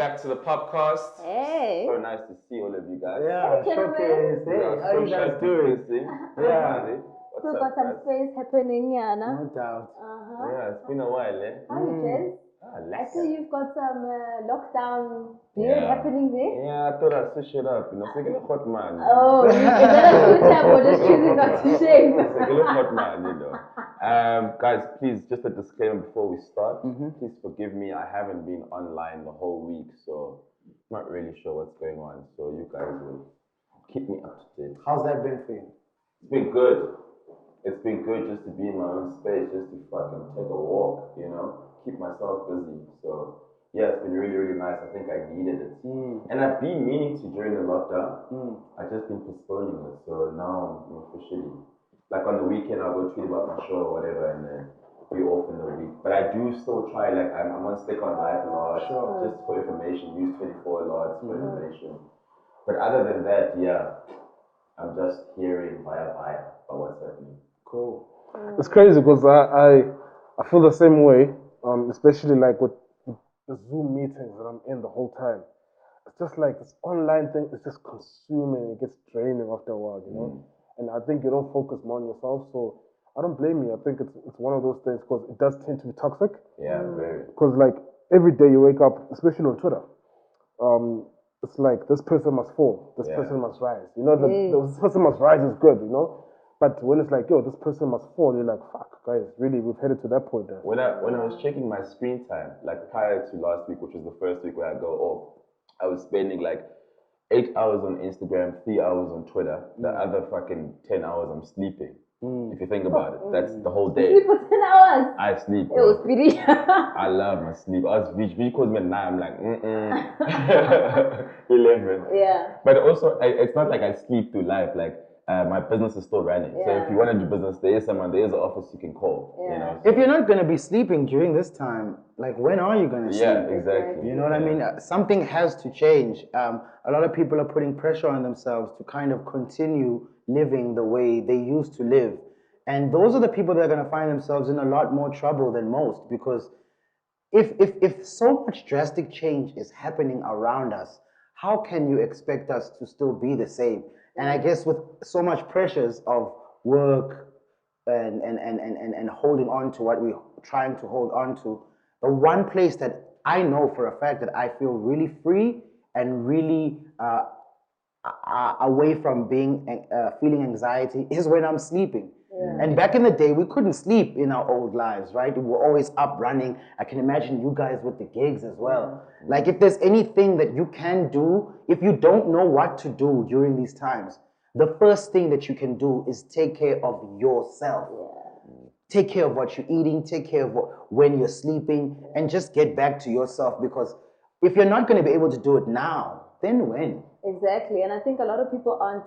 back to the POPcast. Hey. So nice to see all of you guys. Yeah, showcase. Hey, how you guys doing? Yeah. So got some space happening, yeah, No doubt. Yeah, it's been a while, eh? How you guys? I see you've got some lockdown beard happening there. Yeah, I thought I'd switch it up, you know. It's like a hot man. Oh, is that a switch up or just choosing not to shave? It's like a hot man, you know. Guys, please, just a disclaimer before we start. Please forgive me. I haven't been online the whole week, so I'm not really sure what's going on. So you guys will keep me up to date. How's that been for you? It's been good. It's been good just to be in my own space, just to fucking take a walk, you know, keep myself busy. So yeah, it's been really, really nice. I think I needed it. And I've been meaning to during the lockdown. I've just been postponing it. So now I'm officially, like on the weekend, I'll go tweet about my show or whatever and then be off in the week. But I do still try, like I'm on Stick on Life a lot, just for information, use 24 a lot for information. But other than that, yeah, I'm just hearing via about what's happening. Cool. It's crazy because I feel the same way, especially like with the Zoom meetings that I'm in the whole time. It's just like this online thing is just consuming. It gets draining after a while, you know. And I think you don't focus more on yourself. So I don't blame you. I think it's one of those things because it does tend to be toxic. Yeah, very. Because like every day you wake up, especially on Twitter, it's like this person must fall, this person must rise. You know, this person must rise is good, you know. But when it's like, yo, this person must fall, you're like, fuck, guys, really, we've headed to that point now. When I was checking my screen time, like prior to last week, which was the first week where I go off, I was spending like 8 hours on Instagram, 3 hours on Twitter. The other fucking 10 hours I'm sleeping. If you think about it, that's the whole day. You sleep for 10 hours? I sleep. It was pretty. I love my sleep. Vij calls me at 9, I'm like, 11. Yeah. But also, it's not like I sleep through life. Like, my business is still running. So if you want to do business, there is an office you can call. You know? If you're not going to be sleeping during this time, like when are you going to sleep? Yeah, exactly. You know what I mean? Something has to change. A lot of people are putting pressure on themselves to kind of continue living the way they used to live. And those are the people that are going to find themselves in a lot more trouble than most, because if so much drastic change is happening around us, how can you expect us to still be the same? And I guess with so much pressures of work and holding on to what we're trying to hold on to, the one place that I know for a fact that I feel really free and really away from feeling anxiety is when I'm sleeping. And back in the day, we couldn't sleep in our old lives, right? We were always up running. I can imagine you guys with the gigs as well. Like if there's anything that you can do, if you don't know what to do during these times, the first thing that you can do is take care of yourself. Take care of what you're eating, take care of when you're sleeping, and just get back to yourself, because if you're not going to be able to do it now, then when? Exactly. And I think a lot of people aren't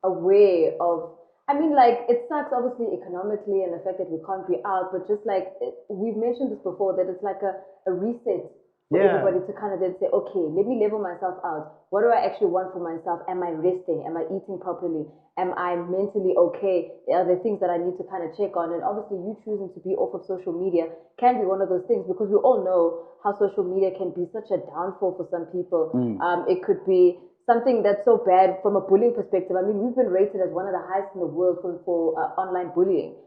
aware of, I mean, like, it sucks obviously economically and the fact that we can't be out, but just like, we've mentioned this before, that it's like a reset for everybody to kind of then say, okay, let me level myself out. What do I actually want for myself? Am I resting? Am I eating properly? Am I mentally okay? Are there things that I need to kind of check on? And obviously you choosing to be off of social media can be one of those things, because we all know how social media can be such a downfall for some people. It could be something that's so bad from a bullying perspective. I mean, we've been rated as one of the highest in the world for online bullying.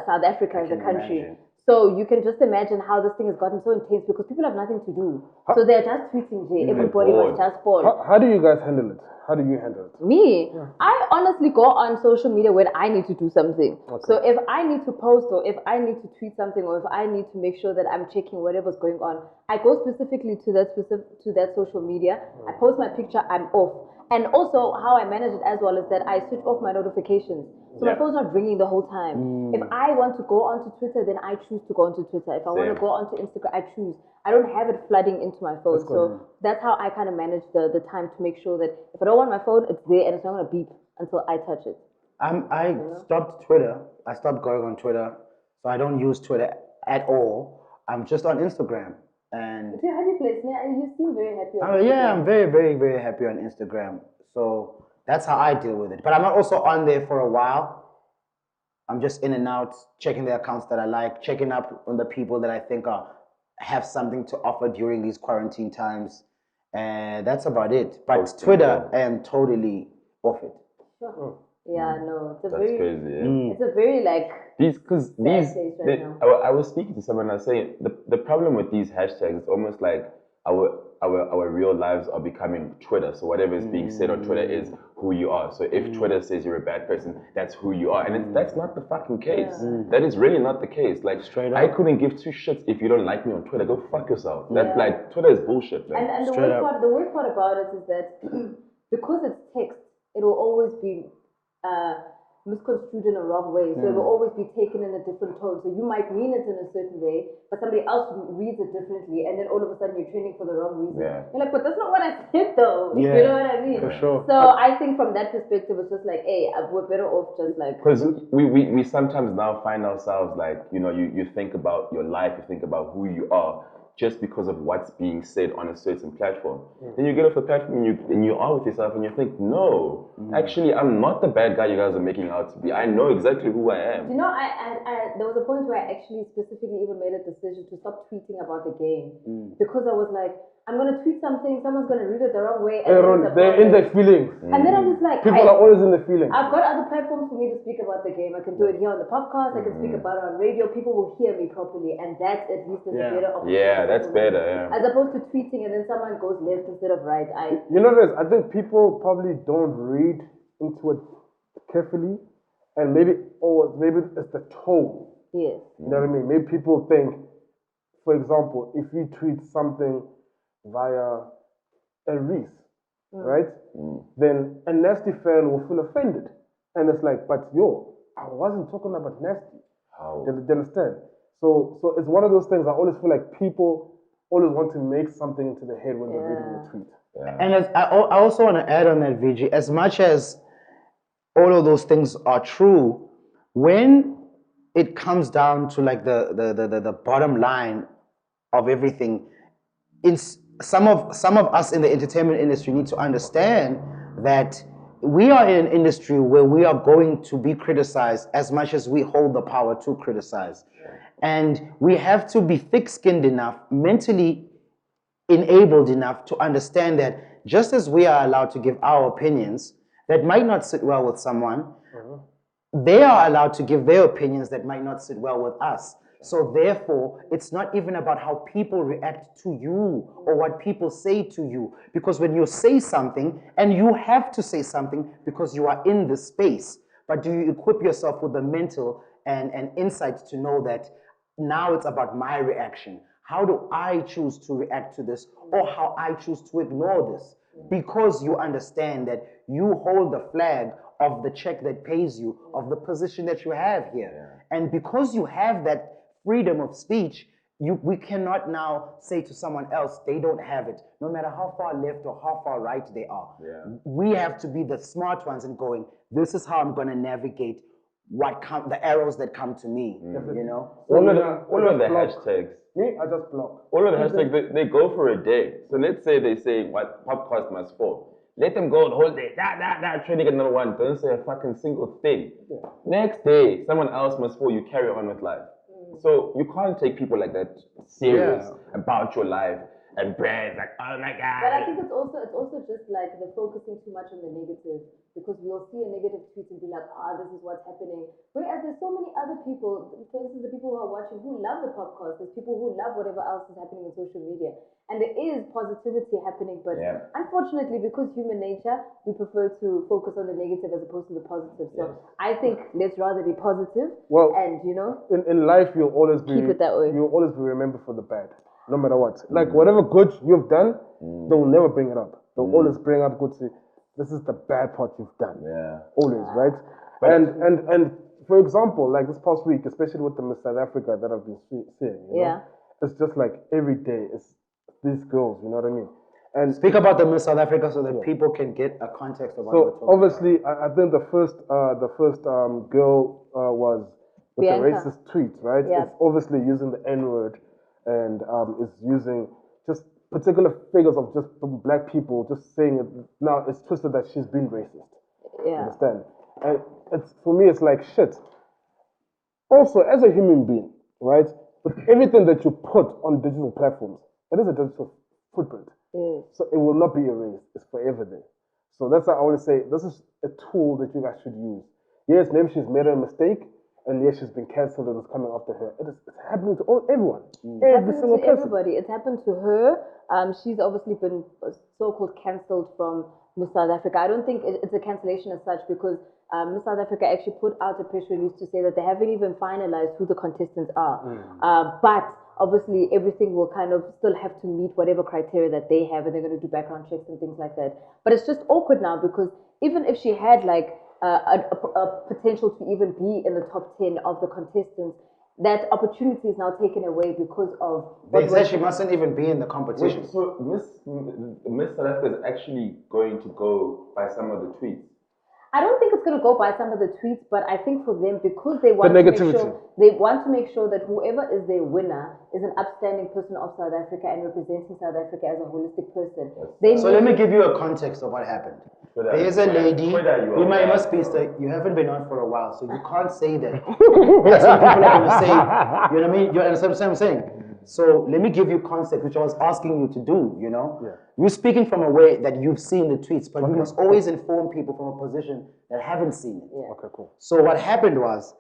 South Africa as a country. Imagine. So you can just imagine how this thing has gotten so intense, because people have nothing to do. So they're just tweeting, everybody must just fall. How do you guys handle it? How do you handle it? Me, I honestly go on social media when I need to do something. So if I need to post, or if I need to tweet something, or if I need to make sure that I'm checking whatever's going on, I go specifically to that social media. I post my picture, I'm off. And also how I manage it as well is that I switch off my notifications. So my phone's not ringing the whole time. If I want to go onto Twitter, then I choose to go onto Twitter. If I want to go onto Instagram, I choose. I don't have it flooding into my phone. So that's how I kind of manage the time, to make sure that if I don't want my phone, it's there and it's not going to beep until I touch it. I stopped Twitter. I stopped going on Twitter. So I don't use Twitter at all. I'm just on Instagram. And it's your happy place, man. You seem very happy on Instagram. Yeah, I'm very, very, very happy on Instagram. So that's how I deal with it. But I'm not also on there for a while. I'm just in and out, checking the accounts that I like, checking up on the people that I think have something to offer during these quarantine times. and that's about it. But Posting, Twitter, I am totally off it. Sure. Yeah, no, it's a That's very, crazy. Yeah. it's a very like Because these, place right now. I was speaking to someone. I was saying the problem with these hashtags, it's almost like our real lives are becoming Twitter. So whatever is being said on Twitter is who you are. So if Twitter says you're a bad person, that's who you are, and that's not the fucking case. That is really not the case. Like Straight I up. couldn't give two shits if you don't like me on Twitter. Go fuck yourself. That like Twitter is bullshit, man. And the Straight worst up. part, the worst part about it is that because it's text, it will always be misconstrued in a wrong way. So it will always be taken in a different tone. So you might mean it in a certain way, but somebody else reads it differently, and then all of a sudden you're training for the wrong reason. Yeah. You're like, but that's not what I said though. Yeah, You know what I mean? for sure. So I think from that perspective, it's just like, hey, we're better off just like. Because we sometimes now find ourselves like, you know, you think about your life, you think about who you are just because of what's being said on a certain platform. Then you get off the platform and you are with yourself and you think, no, actually, I'm not the bad guy you guys are making out to be. I know exactly who I am. You know, there was a point where I actually specifically even made a decision to stop tweeting about the game because I was like, I'm gonna tweet something, someone's gonna read it the wrong way, and They're in their feelings. And then I'm just like, People are always in their feelings. I've got other platforms for me to speak about the game. I can do it here on the podcast. I can speak about it on radio. People will hear me properly, and that at least is a better opportunity. Yeah, that's better. Yeah. As opposed to tweeting and then someone goes left instead of right. You know this, I think people probably don't read into it carefully, and maybe it's the tone. Yes. You know what I mean? Maybe people think, for example, if you tweet something via a Reese, right? Then a nasty fan will feel offended. And it's like, but yo, I wasn't talking about nasty. How? Do you understand? So it's one of those things I always feel like people always want to make something into the head when they're reading the tweet. Yeah. And I also want to add on that, VG, as much as all of those things are true, when it comes down to like the bottom line of everything, some of us in the entertainment industry need to understand that we are in an industry where we are going to be criticized as much as we hold the power to criticize. And we have to be thick-skinned enough, mentally enabled enough to understand that just as we are allowed to give our opinions that might not sit well with someone, they are allowed to give their opinions that might not sit well with us. So therefore, it's not even about how people react to you or what people say to you. Because when you say something, and you have to say something because you are in the space, but do you equip yourself with the mental and insight to know that now it's about my reaction? How do I choose to react to this, or how I choose to ignore this? Because you understand that you hold the flag of the check that pays you, of the position that you have here. And because you have that freedom of speech, we cannot now say to someone else they don't have it, no matter how far left or how far right they are. We have to be the smart ones and going, this is how I'm going to navigate the arrows that come to me, you know? All of the hashtags. Me, I just block. All of the hashtags, they go for a day. So let's say they say what POPcast must fall. Let them go the whole day. Trying to get another one. Don't say a fucking single thing. Next day, someone else must fall. You carry on with life. So you can't take people like that serious about your life and brands like, oh my god. But I think it's also just like the focusing too much on the negative, because we'll see a negative tweet and be like, this is what's happening. Whereas there's so many other people, for instance, the people who are watching who love the podcast, there's people who love whatever else is happening on social media. And there is positivity happening, but unfortunately, because human nature, we prefer to focus on the negative as opposed to the positive. So I think let's rather be positive. Well, and you know, in life you'll always be keep it that way. You'll always be remembered for the bad, no matter what. Like whatever good you've done, they'll never bring it up. They'll always bring up good. This is the bad part you've done. Always, right? And for example, like this past week, especially with the Miss South Africa that I've been seeing, you know, it's just like every day it's these girls, you know what I mean? And speak about the Miss South Africa so that people can get a context of what we're talking obviously, I think the first girl was with the racist tweet, right? It's obviously using the N-word and is using just particular figures of just black people, just saying it. Now it's twisted that she's been racist. Understand? And it's for me, it's like shit. Also, as a human being, right? With everything that you put on digital platforms, it is a digital footprint. Yes. So it will not be erased. It's forever there. So that's why I always say this is a tool that you guys should use. Yes, maybe she's made a mistake, and yes, she's been cancelled and it's coming after her. It's happening to everyone, every single To person. everybody. It's happened to her. She's obviously been so-called cancelled from Miss South Africa. I don't think it's a cancellation as such because Miss South Africa actually put out a press release to say that they haven't even finalized who the contestants are. But obviously everything will kind of still have to meet whatever criteria that they have, and they're going to do background checks and things like that. But it's just awkward now because even if she had like a potential to even be in the top 10 of the contestants, that opportunity is now taken away because of They said she mustn't even be in the competition. Wait, so Miss South Africa is actually going to go by some of the tweets. I don't think it's going to go by some of the tweets, but I think for them, because they want to make sure that whoever is their winner is an upstanding person of South Africa and representing South Africa as a holistic person. So let me give you a context of what happened. There's a lady, you must be, you haven't been on for a while, so you can't say that. That's what people are going to say. You know what I mean? You understand what I'm saying? So let me give you context, which I was asking you to do, you know? Yeah. You're speaking from a way that you've seen the tweets, but you must always inform people from a position that haven't seen it. Yeah. Okay, cool. So what happened was,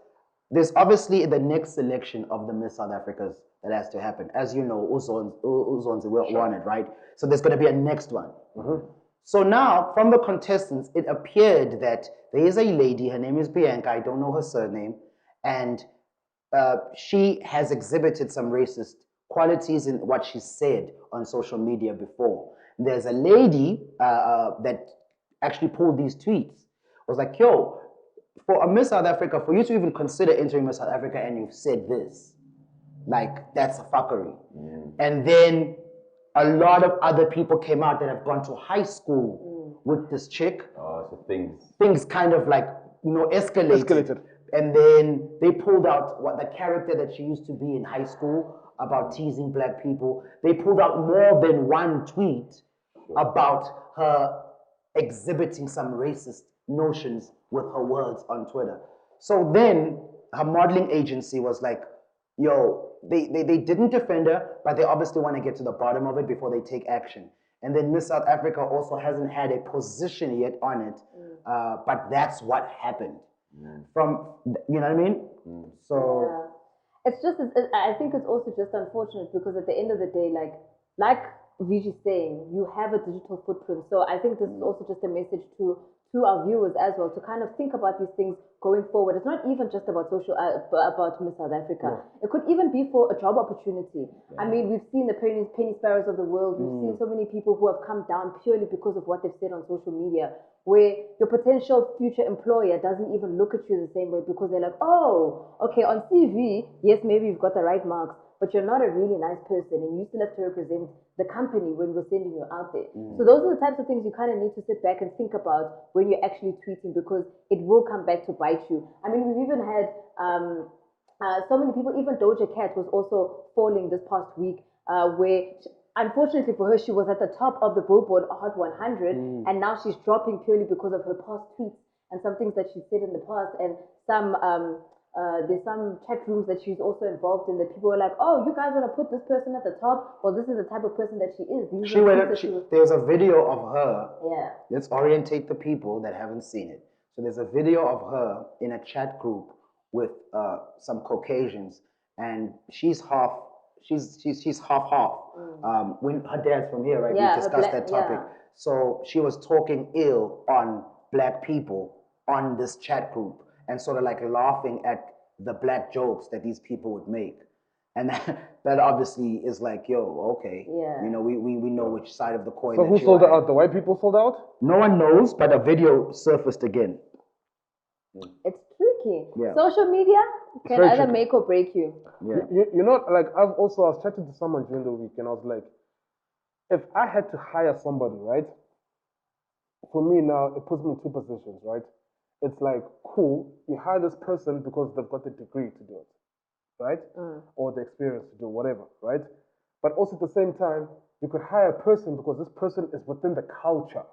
there's obviously the next selection of the Miss South Africas that has to happen. As you know, Uzonzi won it, right? So there's going to be a next one. So now, from the contestants, it appeared that there is a lady, her name is Bianca, I don't know her surname, and she has exhibited some racist qualities in what she said on social media before. There's a lady that actually pulled these tweets. Was like, yo, for a Miss South Africa, for you to even consider entering Miss South Africa and you've said this, like, that's a fuckery. And then a lot of other people came out that have gone to high school with this chick. So Things kind of like, you know, escalated. And then they pulled out what the character that she used to be in high school about teasing black people. They pulled out more than one tweet about her exhibiting some racist notions with her words on Twitter. So then her modeling agency was like, yo, they didn't defend her, but they obviously want to get to the bottom of it before they take action. And then Miss South Africa also hasn't had a position yet on it, but that's what happened. From, you know what I mean? So it's just, I think it's also just unfortunate because at the end of the day, like Vigi's saying, you have a digital footprint. So I think this is also just a message to our viewers as well, to kind of think about these things going forward. It's not even just about about Miss South Africa. It could even be for a job opportunity. I mean, we've seen the penny sparrows of the world. We've seen so many people who have come down purely because of what they've said on social media, where your potential future employer doesn't even look at you the same way because they're like, oh, okay, on CV, yes, maybe you've got the right marks, but you're not a really nice person and you still have to represent the company when we're sending you out there. So those are the types of things you kind of need to sit back and think about when you're actually tweeting, because it will come back to bite you. I mean, we've even had so many people, even Doja Cat was also falling this past week, where unfortunately for her, she was at the top of the Billboard Hot 100, and now she's dropping purely because of her past tweets and some things that she said in the past, and some there's some chat rooms that she's also involved in that people are like, oh, you guys want to put this person at the top? Well, this is the type of person that she is. There's a video of her. Yeah. Let's orientate the people that haven't seen it. So there's a video of her in a chat group with some Caucasians, and she's half. She's half. When her dad's from here, right? Yeah, we discussed that topic. yeah. So she was talking ill on black people on this chat group, and sort of like laughing at the black jokes that these people would make. And that obviously is like, yo, okay. Yeah. You know, we know which side of the coin. So who sold out? The white people sold out? No one knows, but a video surfaced again. It's tricky. Yeah. Social media can very either tricky. make or break you. Yeah. You know, like I was chatting to someone during the week, and I was like, if I had to hire somebody, right? For me now, it puts me in two positions, right? It's like, cool, you hire this person because they've got the degree to do it, right? Or the experience to do whatever, right? But also at the same time, you could hire a person because this person is within the culture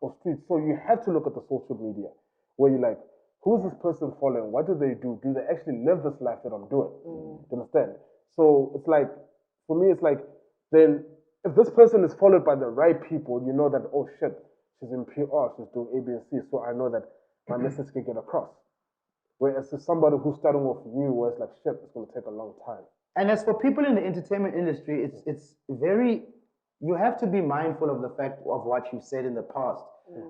of streets. So you have to look at the social media where you're like, who's this person following? What do they do? Do they actually live this life that I'm doing? Do you understand? So it's like, for me, it's like, then if this person is followed by the right people, you know that, oh shit, she's in PR, she's doing A, B, and C, so I know that my message can get across. Whereas if somebody who's starting off new, where it's like, shit, it's going to take a long time. And as for people in the entertainment industry, it's very, you have to be mindful of the fact of what you've said in the past.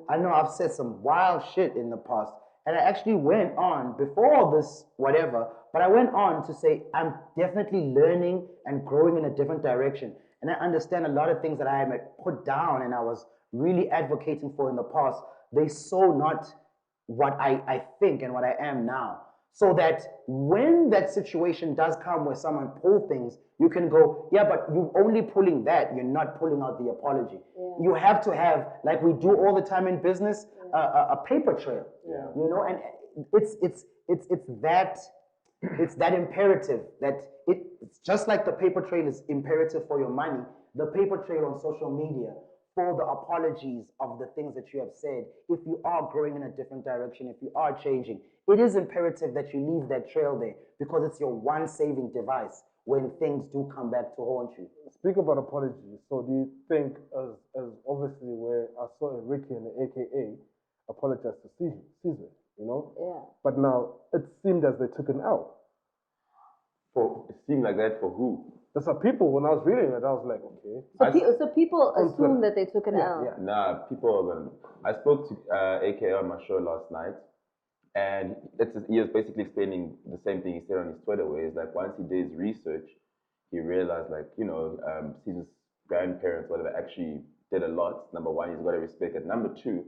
I know I've said some wild shit in the past, and I actually went on before all this whatever, but I went on to say I'm definitely learning and growing in a different direction, and I understand a lot of things that I had put down and I was really advocating for in the past. They so not what I think and what I am now. So that when that situation does come where someone pull things, you can go, yeah, but you're only pulling that. You're not pulling out the apology. You have to have, like we do all the time in business, a paper trail. You know, and it's that imperative that it's just like the paper trail is imperative for your money. The paper trail on social media for the apologies of the things that you have said. If you are growing in a different direction, if you are changing, it is imperative that you leave that trail there because it's your one saving device when things do come back to haunt you. Speak about apologies. So do you think, as obviously where I saw Riky and the AKA apologize to Sizwe, you know? Yeah. But now it seemed as they took an L. It seemed like that for who? There's some people, when I was reading it, I was like, okay. So people assume that they took an L. Yeah. Nah, people are gonna. I spoke to AKA on my show last night, and he was basically explaining the same thing he said on his Twitter, where he's like, once he did his research, he realized, like, you know, his grandparents, whatever, actually did a lot. Number one, he's got to respect it. Number two,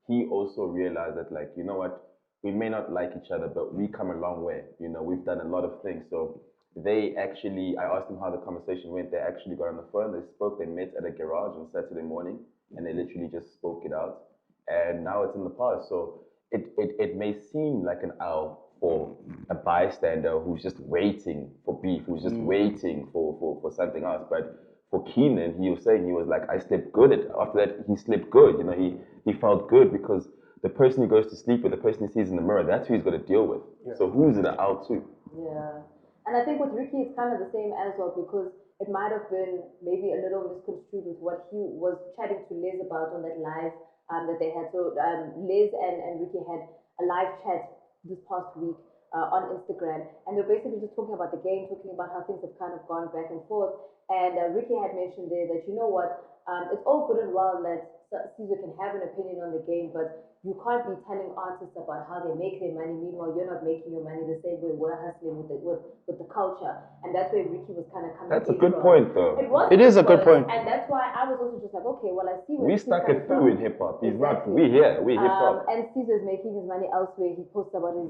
he also realized that, like, you know what, we may not like each other, but we come a long way. You know, we've done a lot of things. So they actually, I asked them how the conversation went. They actually got on the phone, they spoke, they met at a garage on Saturday morning, and they literally just spoke it out. And now it's in the past. So it may seem like an L for a bystander who's just waiting for beef, who's just waiting for something else. But for Keenan, he was saying, he was like, I slept good. After that, he slept good. You know, he felt good because the person he goes to sleep with, the person he sees in the mirror, that's who he's got to deal with. Yeah. So who's in the L too? Yeah. And I think with Riky, it's kind of the same as well, because it might have been maybe a little misconstrued with what he was chatting to Liz about on that live that they had. So Liz and Riky had a live chat this past week on Instagram, and they're basically just talking about the game, talking about how things have kind of gone back and forth. And Riky had mentioned there that, you know what, it's all good and well that Sizwe can have an opinion on the game, but you can't be telling artists about how they make their money. Meanwhile, you're not making your money the same way we're hustling with the culture. And that's where Riky was kind of coming. That's a good point, though. It is a good point. And that's why I was also just like, okay, well, I see where we stuck it through in hip hop. He's not. We here. We hip hop. And Sizwe is making his money elsewhere. He posts about his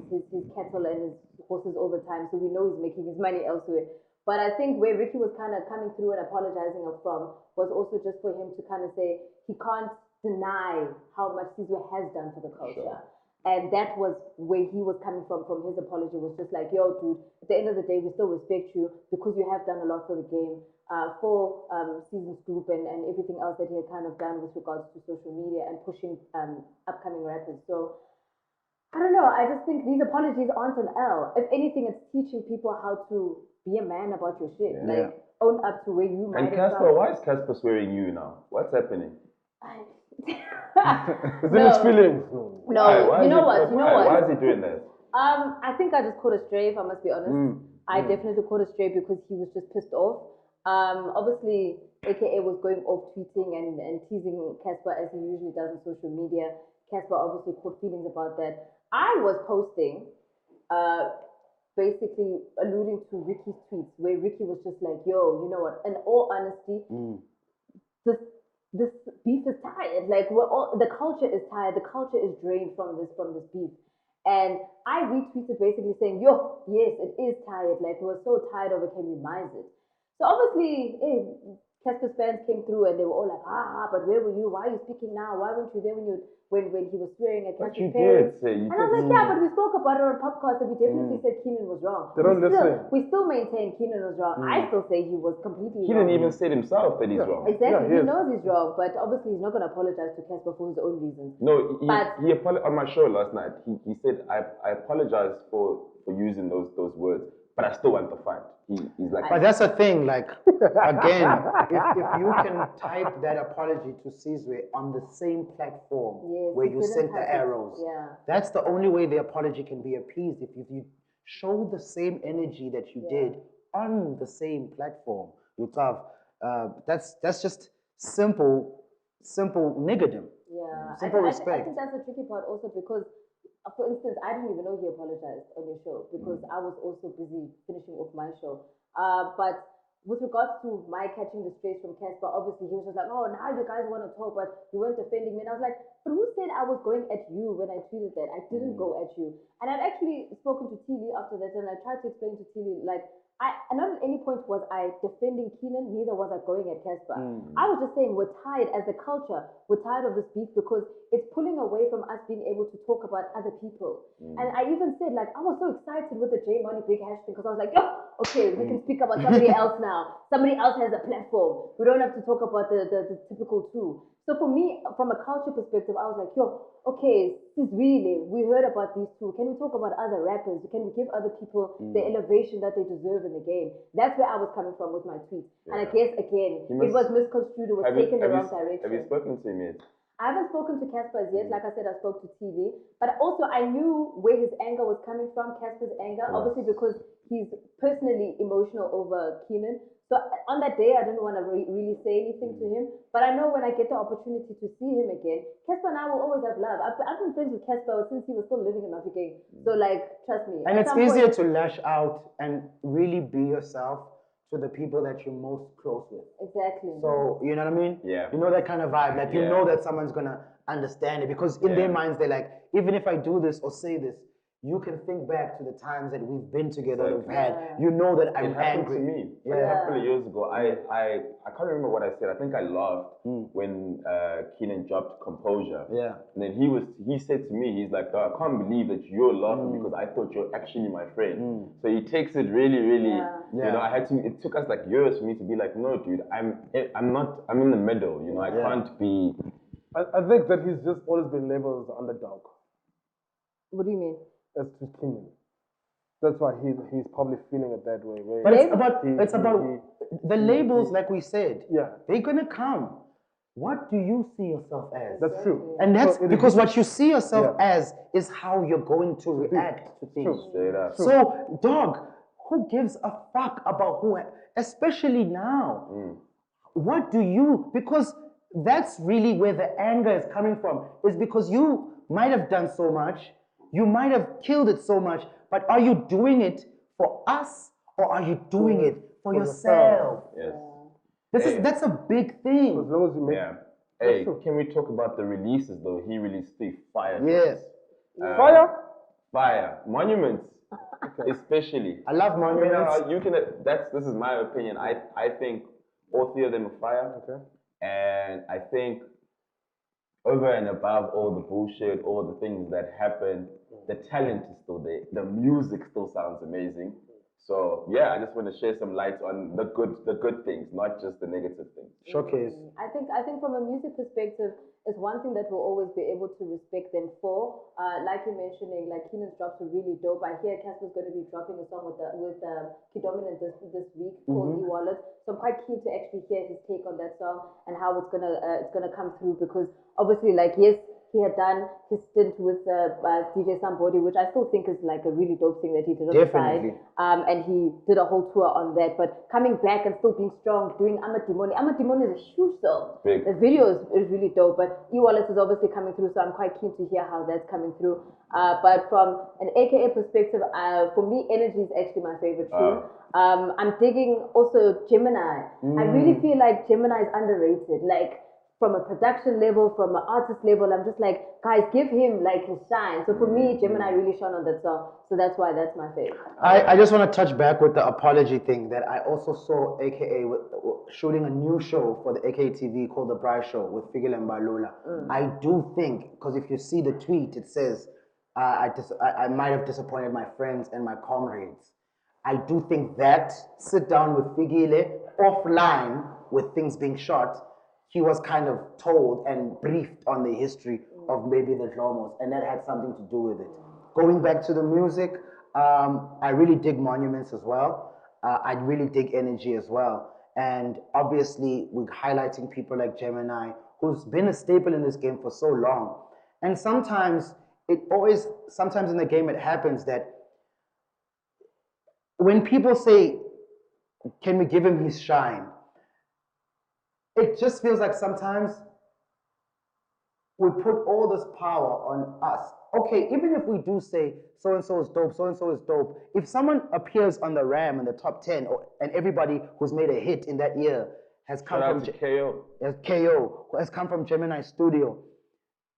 cattle and his horses all the time, so we know he's making his money elsewhere. But I think where Riky was kind of coming through and apologizing from was also just for him to kind of say he can't deny how much Sizwe has done for the culture. Sure. And that was where he was coming from his apology, was just like, yo, dude, at the end of the day, we still respect you because you have done a lot for the game, for Season's group and everything else that he had kind of done with regards to social media and pushing upcoming rappers. So I don't know, I just think these apologies aren't an L. If anything, it's teaching people how to be a man about your shit. Yeah. Like, own up to where you might have. And Casper, why is Casper swearing you now? What's happening? Is it his feelings? No, why you know what? Why is he doing that? I think I just caught a stray, if I must be honest. I definitely caught a stray because he was just pissed off. Obviously, AKA was going off tweeting and teasing Casper as he usually does on social media. Casper obviously caught feelings about that. I was posting, basically alluding to Ricky's tweets, where Riky was just like, yo, you know what, in all honesty, this beef is tired. Like, the culture is tired. The culture is drained from this beef. And I retweeted basically saying, yo, yes, it is tired. Like, we're so tired of it, can we minimize it? So obviously, Casper's fans came through and they were all like, but where were you? Why are you speaking now? Why weren't you there when he was swearing at Casper's parents? And I was like, yeah, but we spoke about it on POPcast and we definitely said Keenan was wrong. They don't listen. We still maintain Keenan was wrong. I still say he was completely He wrong. didn't even say himself that he's wrong. Exactly, he knows he's wrong, but obviously he's not going to apologize to Casper for his own reasons. No, he apologized on my show last night. He said, I apologize for using those words. but I still want the fight. He's like, But that's the thing, like, again, if you can type that apology to Sizwe on the same platform Yes, where he you didn't sent the type it. arrows, Yeah. that's the only way the apology can be appeased. If you show the same energy that you did on the same platform, that's just simple niggerdom. Yeah, Simple I respect. think that's the tricky part also because, for instance, I didn't even know he apologized on your show because I was also busy finishing off my show. But with regards to my catching the strays from Casper, obviously he was just like, oh, now you guys want to talk, but you weren't defending me. And I was like, but who said I was going at you when I tweeted that? I didn't go at you. And I'd actually spoken to Tilly after that, and I tried to explain to Tilly, like, not at any point was I defending Keenan, neither was I going at Casper. I was just saying we're tired as a culture, we're tired of this beef because it's pulling away from us being able to talk about other people. And I even said, like, I was so excited with the J Money Big Hash thing because I was like, yo, okay, we can speak about somebody else now. Somebody else has a platform. We don't have to talk about the typical two. So for me, from a culture perspective, I was like, yo, okay, this is really, we heard about these two. Can we talk about other rappers? Can we give other people the elevation that they deserve in the game? That's where I was coming from with my tweet. And I guess, again, it was misconstrued, it was taken the wrong direction. Have you spoken to him yet? I haven't spoken to Casper as yet. Like I said, I spoke to TV. But also, I knew where his anger was coming from, Casper's anger, obviously because he's personally emotional over Keenan. So on that day, I didn't want to really say anything to him. But I know when I get the opportunity to see him again, Casper and I will always have love. I've been friends with Casper since he was still living in Africa. So, like, trust me. And it's easier to lash out and really be yourself to the people that you're most close with. Exactly. So, you know what I mean? Yeah. You know that kind of vibe. Like, you know that someone's going to understand it. Because in their minds, they're like, even if I do this or say this, you can think back to the times that we've been together, that we've had. You know that I'm angry. To me. Like a couple of years ago, I can't remember what I said. I think I laughed when Keenan dropped Composure. Yeah. And then he said to me, he's like, I can't believe that you're laughing because I thought you're actually my friend. So he takes it really, really, you know, it took us like years for me to be like, no, dude, I'm in the middle, you know, I can't be. I think that he's just always been labeled as the underdog. What do you mean? That's just Keenan. That's why he's probably feeling it that way. But it's about the labels, like we said. Yeah. They're gonna come. What do you see yourself as? That's true. And that's because what you see yourself as is how you're going to react to things. So, dog, who gives a fuck about who, especially now? What do you, because that's really where the anger is coming from, is because you might have done so much, you might have killed it so much, but are you doing it for us or are you doing it for yourself? Yes. That's a big thing. As long as you make Hey, can we talk about the releases though? He released 3 fire. Yes. Fire. Monuments. Especially. I love Monuments. I mean, this is my opinion. I think all 3 of them are fire. Okay. And I think over and above all the bullshit, all the things that happen, the talent is still there. The music still sounds amazing. So yeah, I just want to share some light on the good things, not just the negative things. Showcase. I think from a music perspective, it's one thing that we'll always be able to respect them for. Like you're mentioning, like Keenan's drops are really dope. I hear Casper's going to be dropping a song with Key Dominant this week called E-Wallet. So I'm quite keen to actually hear his take on that song and how it's gonna come through, because obviously, like, yes, he had done his stint with DJ Somebody, which I still think is like a really dope thing that he did on the side. And he did a whole tour on that. But coming back and still being strong, doing Amadimoni. Amadimoni is a huge song. Big. The video is really dope. But E-Wallet is obviously coming through, so I'm quite keen to hear how that's coming through. But from an AKA perspective, for me, Energy is actually my favorite tune. I'm digging also Gemini. I really feel like Gemini is underrated. Like, from a production level, from an artist level, I'm just like, guys, give him like his shine. So for me, Gemini really shone on that song. So that's why that's my favorite. I just want to touch back with the apology thing that I also saw AKA shooting a new show for the AKA TV called The Bride Show with Figil and Balula. I do think, because if you see the tweet, it says, I might have disappointed my friends and my comrades. I do think that sit down with Figile offline with things being shot, he was kind of told and briefed on the history of maybe the Dlomos, and that had something to do with it. Going back to the music, I really dig Monuments as well. I really dig Energy as well. And obviously, we're highlighting people like Gemini, who's been a staple in this game for so long. And sometimes sometimes in the game it happens that when people say, can we give him his shine? It just feels like sometimes we put all this power on us. Okay, even if we do say so-and-so is dope, so-and-so is dope, if someone appears on the RAM in the top 10, and everybody who's made a hit in that year has come from KO, has come from Gemini Studio,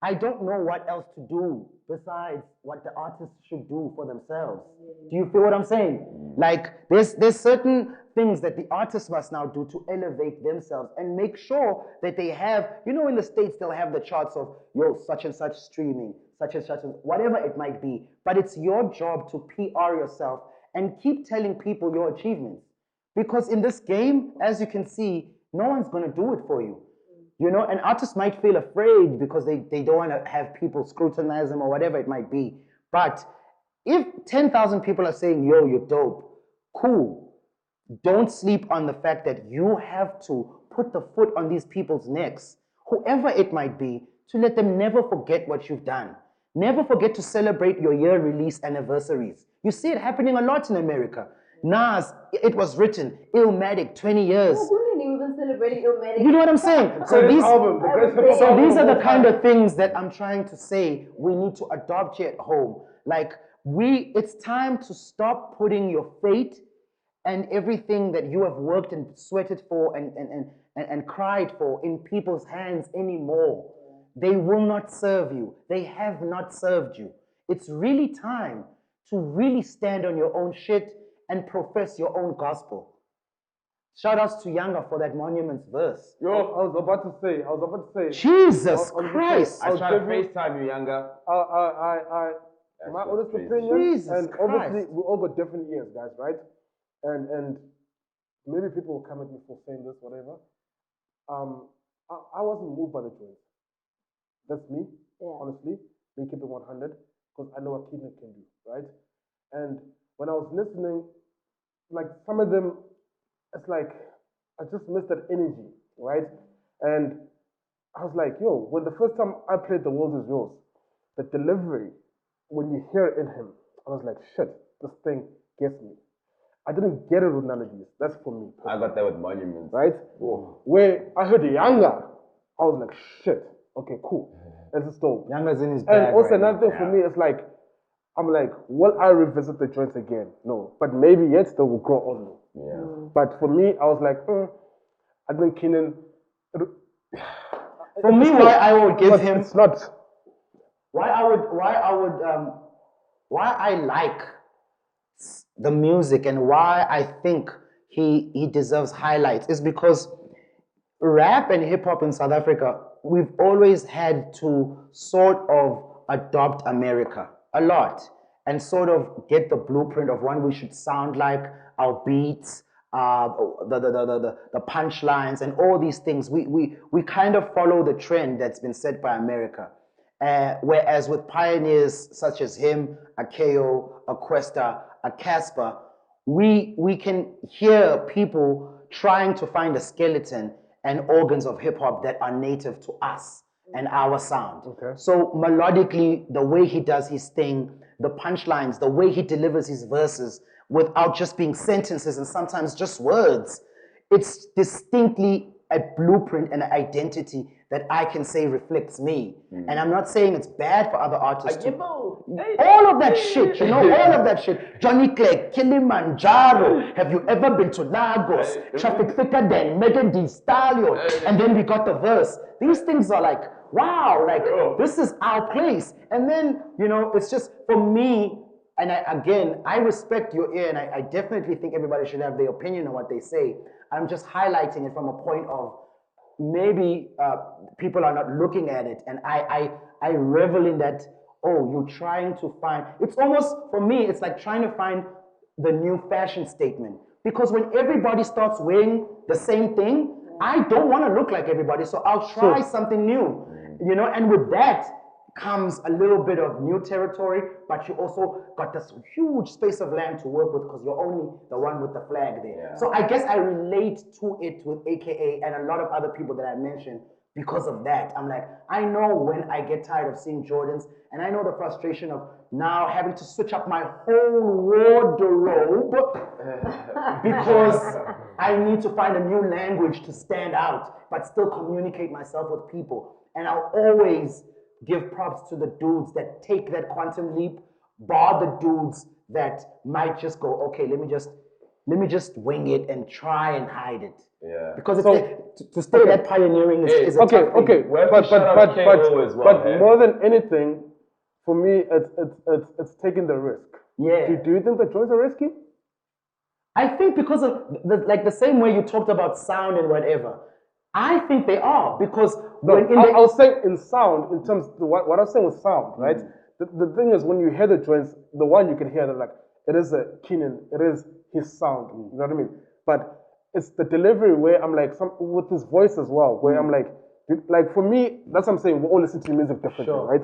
I don't know what else to do besides what the artists should do for themselves. Do you feel what I'm saying? Like, there's certain things that the artists must now do to elevate themselves and make sure that they have, in the States, they'll have the charts of, such and such streaming, such and such, whatever it might be. But it's your job to PR yourself and keep telling people your achievements. Because in this game, as you can see, no one's going to do it for you. And artists might feel afraid because they don't want to have people scrutinize them or whatever it might be. But if 10,000 people are saying, yo, you're dope, cool. Don't sleep on the fact that you have to put the foot on these people's necks, whoever it might be, to let them never forget what you've done. Never forget to celebrate your year release anniversaries. You see it happening a lot in America. Nas, it was written, Illmatic, 20 years. We've been celebrating Illmatic. You know what I'm saying? So these are the kind of things that I'm trying to say we need to adopt here at home. Like, it's time to stop putting your fate and everything that you have worked and sweated for and cried for in people's hands anymore. They will not serve you. They have not served you. It's really time to really stand on your own shit and profess your own gospel. Shout outs to Younger for that Monuments verse. Yo, I was about to say. Jesus Christ! I try to FaceTime you, Younger. My honest opinion, Jesus and Christ. obviously we all got different years, guys, right? And maybe people will come at me for saying this, whatever. I wasn't moved by the joint. That's me, honestly. Me keep it 100, because I know what Keaton can do, right? And when I was listening, like some of them, it's like I just missed that energy, right? And I was like, yo, when the first time I played The World Is Yours, the delivery, when you hear it in him, I was like, shit, this thing gets me. I didn't get it with none of these. That's for me. I got that with Monuments. Right? Whoa. Where I heard Younger, I was like, shit, okay, cool. This is dope. Younger's in his bag. And also right another thing for me is like, I'm like, will I revisit the joints again? No. But maybe yet they will grow on me. Yeah. But for me, I was like, I think Keenan. For me, why I would give him. It's not. Why I like the music and why I think he deserves highlights is because rap and hip hop in South Africa, we've always had to sort of adopt America a lot and sort of get the blueprint of what we should sound like, our beats, the punchlines and all these things. We kind of follow the trend that's been set by America. Whereas with pioneers such as him, a KO, a Questa, a Casper, we can hear people trying to find a skeleton and organs of hip hop that are native to us and our sound. Okay. So melodically, the way he does his thing, the punchlines, the way he delivers his verses without just being sentences and sometimes just words, it's distinctly a blueprint and an identity that I can say reflects me. And I'm not saying it's bad for other artists to... All of that shit, all of that shit. Johnny Clegg, Kilimanjaro, have you ever been to Lagos? Traffic thicker than Megan Thee Stallion. And then we got the verse. These things are like, wow, like this is our place. And then, it's just for me, and I respect your ear, and I definitely think everybody should have their opinion on what they say. I'm just highlighting it from a point of maybe people are not looking at it, and I revel in that. Oh, you're trying to find. It's almost for me. It's like trying to find the new fashion statement, because when everybody starts wearing the same thing, I don't want to look like everybody, so I'll try something new. And with that, comes a little bit of new territory, but you also got this huge space of land to work with because you're only the one with the flag there. Yeah. So I guess I relate to it with AKA and a lot of other people that I mentioned because of that. I'm like, I know when I get tired of seeing Jordans, and I know the frustration of now having to switch up my whole wardrobe because I need to find a new language to stand out, but still communicate myself with people. And I'll always give props to the dudes that take that quantum leap, bar the dudes that might just go, okay, let me just wing it and try and hide it. Yeah. Because to stay that pioneering is a tough thing. Okay, We have to shout out KO as well, but more than anything, for me, it's taking the risk. Yeah. Do you think the joints are risky? I think because of the same way you talked about sound and whatever, I think they are because No, when I was saying in sound, in terms of what I was saying with sound, right? The thing is when you hear the joints, the one you can hear that like it is a Keenan, it is his sound, you know what I mean? But it's the delivery where I'm like with his voice as well, where I'm like for me, that's what I'm saying, we all listen to music differently, right?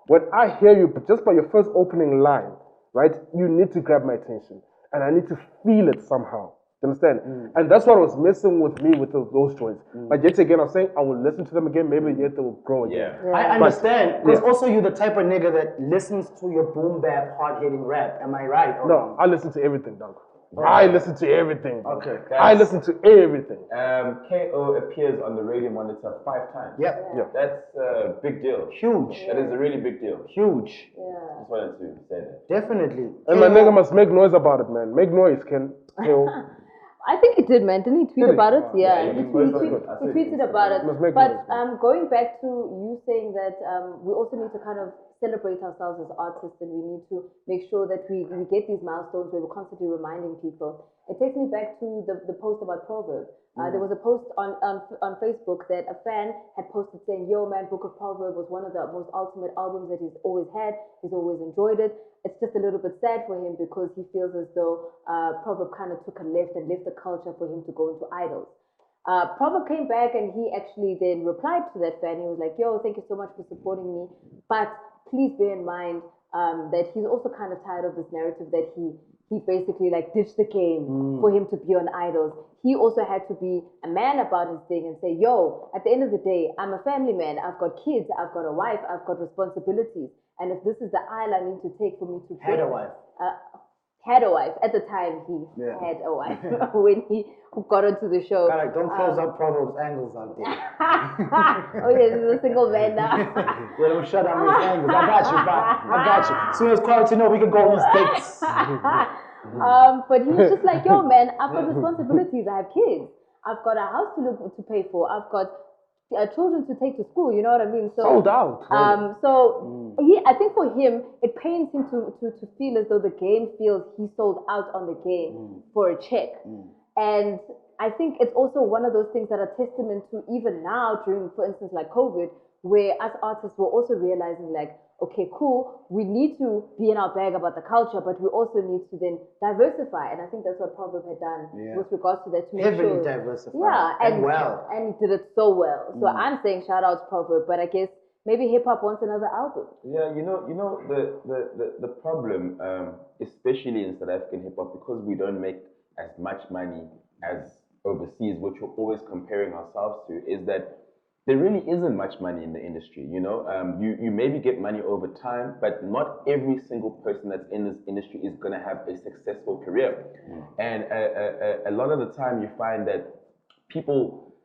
When I hear you, but just by your first opening line, right, you need to grab my attention and I need to feel it somehow. You understand? And that's what was missing with me with those joints. But yet again, I'm saying I will listen to them again, maybe yet they will grow again. Yeah. I understand, because also you're the type of nigga that listens to your boom bap, hard-hitting rap. Am I right? Or No, I listen to everything, dog. I listen to everything. Okay. I listen to everything. KO appears on the radio monitor 5 times. Yep. Yeah. That's a big deal. Huge. That is a really big deal. Huge. Yeah. Just wanted to say that. Definitely. And my nigga must make noise about it, man. Make noise, Ken. I think he did, man. Didn't he tweet Did he? about it? Yeah, Yeah, he he posted it. tweeted about it. Must make But noise. going back to you saying that we also need to kind of celebrate ourselves as artists, and we need to make sure that we get these milestones where we're constantly reminding people. It takes me back to the post about Proverb. There was a post on Facebook that a fan had posted saying, yo man, Book of Proverb was one of the most ultimate albums that he's always had. He's always enjoyed it. It's just a little bit sad for him because he feels as though Proverb kind of took a left and left the culture for him to go into idols. Proverb came back and he actually then replied to that fan. He was like, yo, thank you so much for supporting me. But please bear in mind that he's also kind of tired of this narrative that he basically like ditched the game for him to be on idols. He also had to be a man about his thing and say, yo, at the end of the day, I'm a family man. I've got kids. I've got a wife. I've got responsibilities. And if this is the aisle I need to take for me to Had a wife. Had a wife. At the time, he had a wife when he got onto the show. Alright, don't close up Proverbs angles out there. Oh, yes, he's a single man now. Yeah, don't shut down his angles. I got you, Bob. I got you. As soon as quality know, we can go on these dates. But he was just like, yo, man, I've got responsibilities. I have kids. I've got a house to pay for. I've got children to take to school. You know what I mean? So Sold out. I think for him, it pains him to feel as though the game feels he sold out on the game for a check. And I think it's also one of those things that are testament to even now during, for instance, like COVID, where us artists were also realizing like, okay, cool, we need to be in our bag about the culture, but we also need to then diversify. And I think that's what Proverb had done with regards to that. To Heavily diversified. Yeah, and well. And he did it so well. So I'm saying shout out to Proverb, but I guess maybe hip hop wants another album. Yeah, you know the problem, especially in South African hip hop, because we don't make as much money as overseas, which we're always comparing ourselves to, is that there really isn't much money in the industry. You know, you maybe get money over time, but not every single person that's in this industry is going to have a successful career. And a lot of the time, you find that people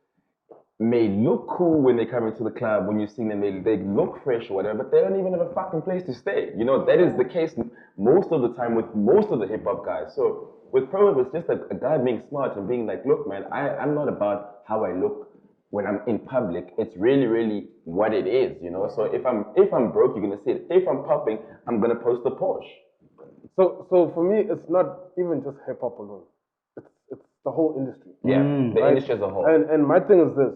may look cool when they come into the club, when you sing them, they look fresh or whatever, but they don't even have a fucking place to stay. You know, that is the case most of the time with most of the hip hop guys. So with Proverb, it's just a guy being smart and being like, look, man, I'm not about how I look when I'm in public. It's really, really what it is, you know. So if I'm broke, you're gonna see it. If I'm popping, I'm gonna post a Porsche. So for me, it's not even just hip hop alone. It's the whole industry. Yeah, the industry as a whole. And my thing is this: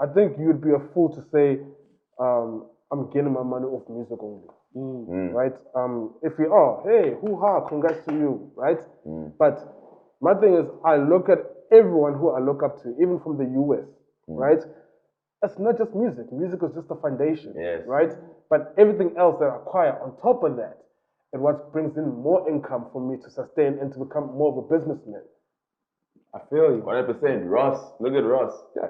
I think you'd be a fool to say, I'm getting my money off music only. Right? If you are, hey, hoo-ha, congrats to you, right? But my thing is, I look at everyone who I look up to, even from the US, right? it's not just music. Music is just the foundation, Yes. right? But everything else that I acquire on top of that, and what brings in more income for me to sustain and to become more of a businessman. I feel you. 100%. Ross, look at Ross. Yeah,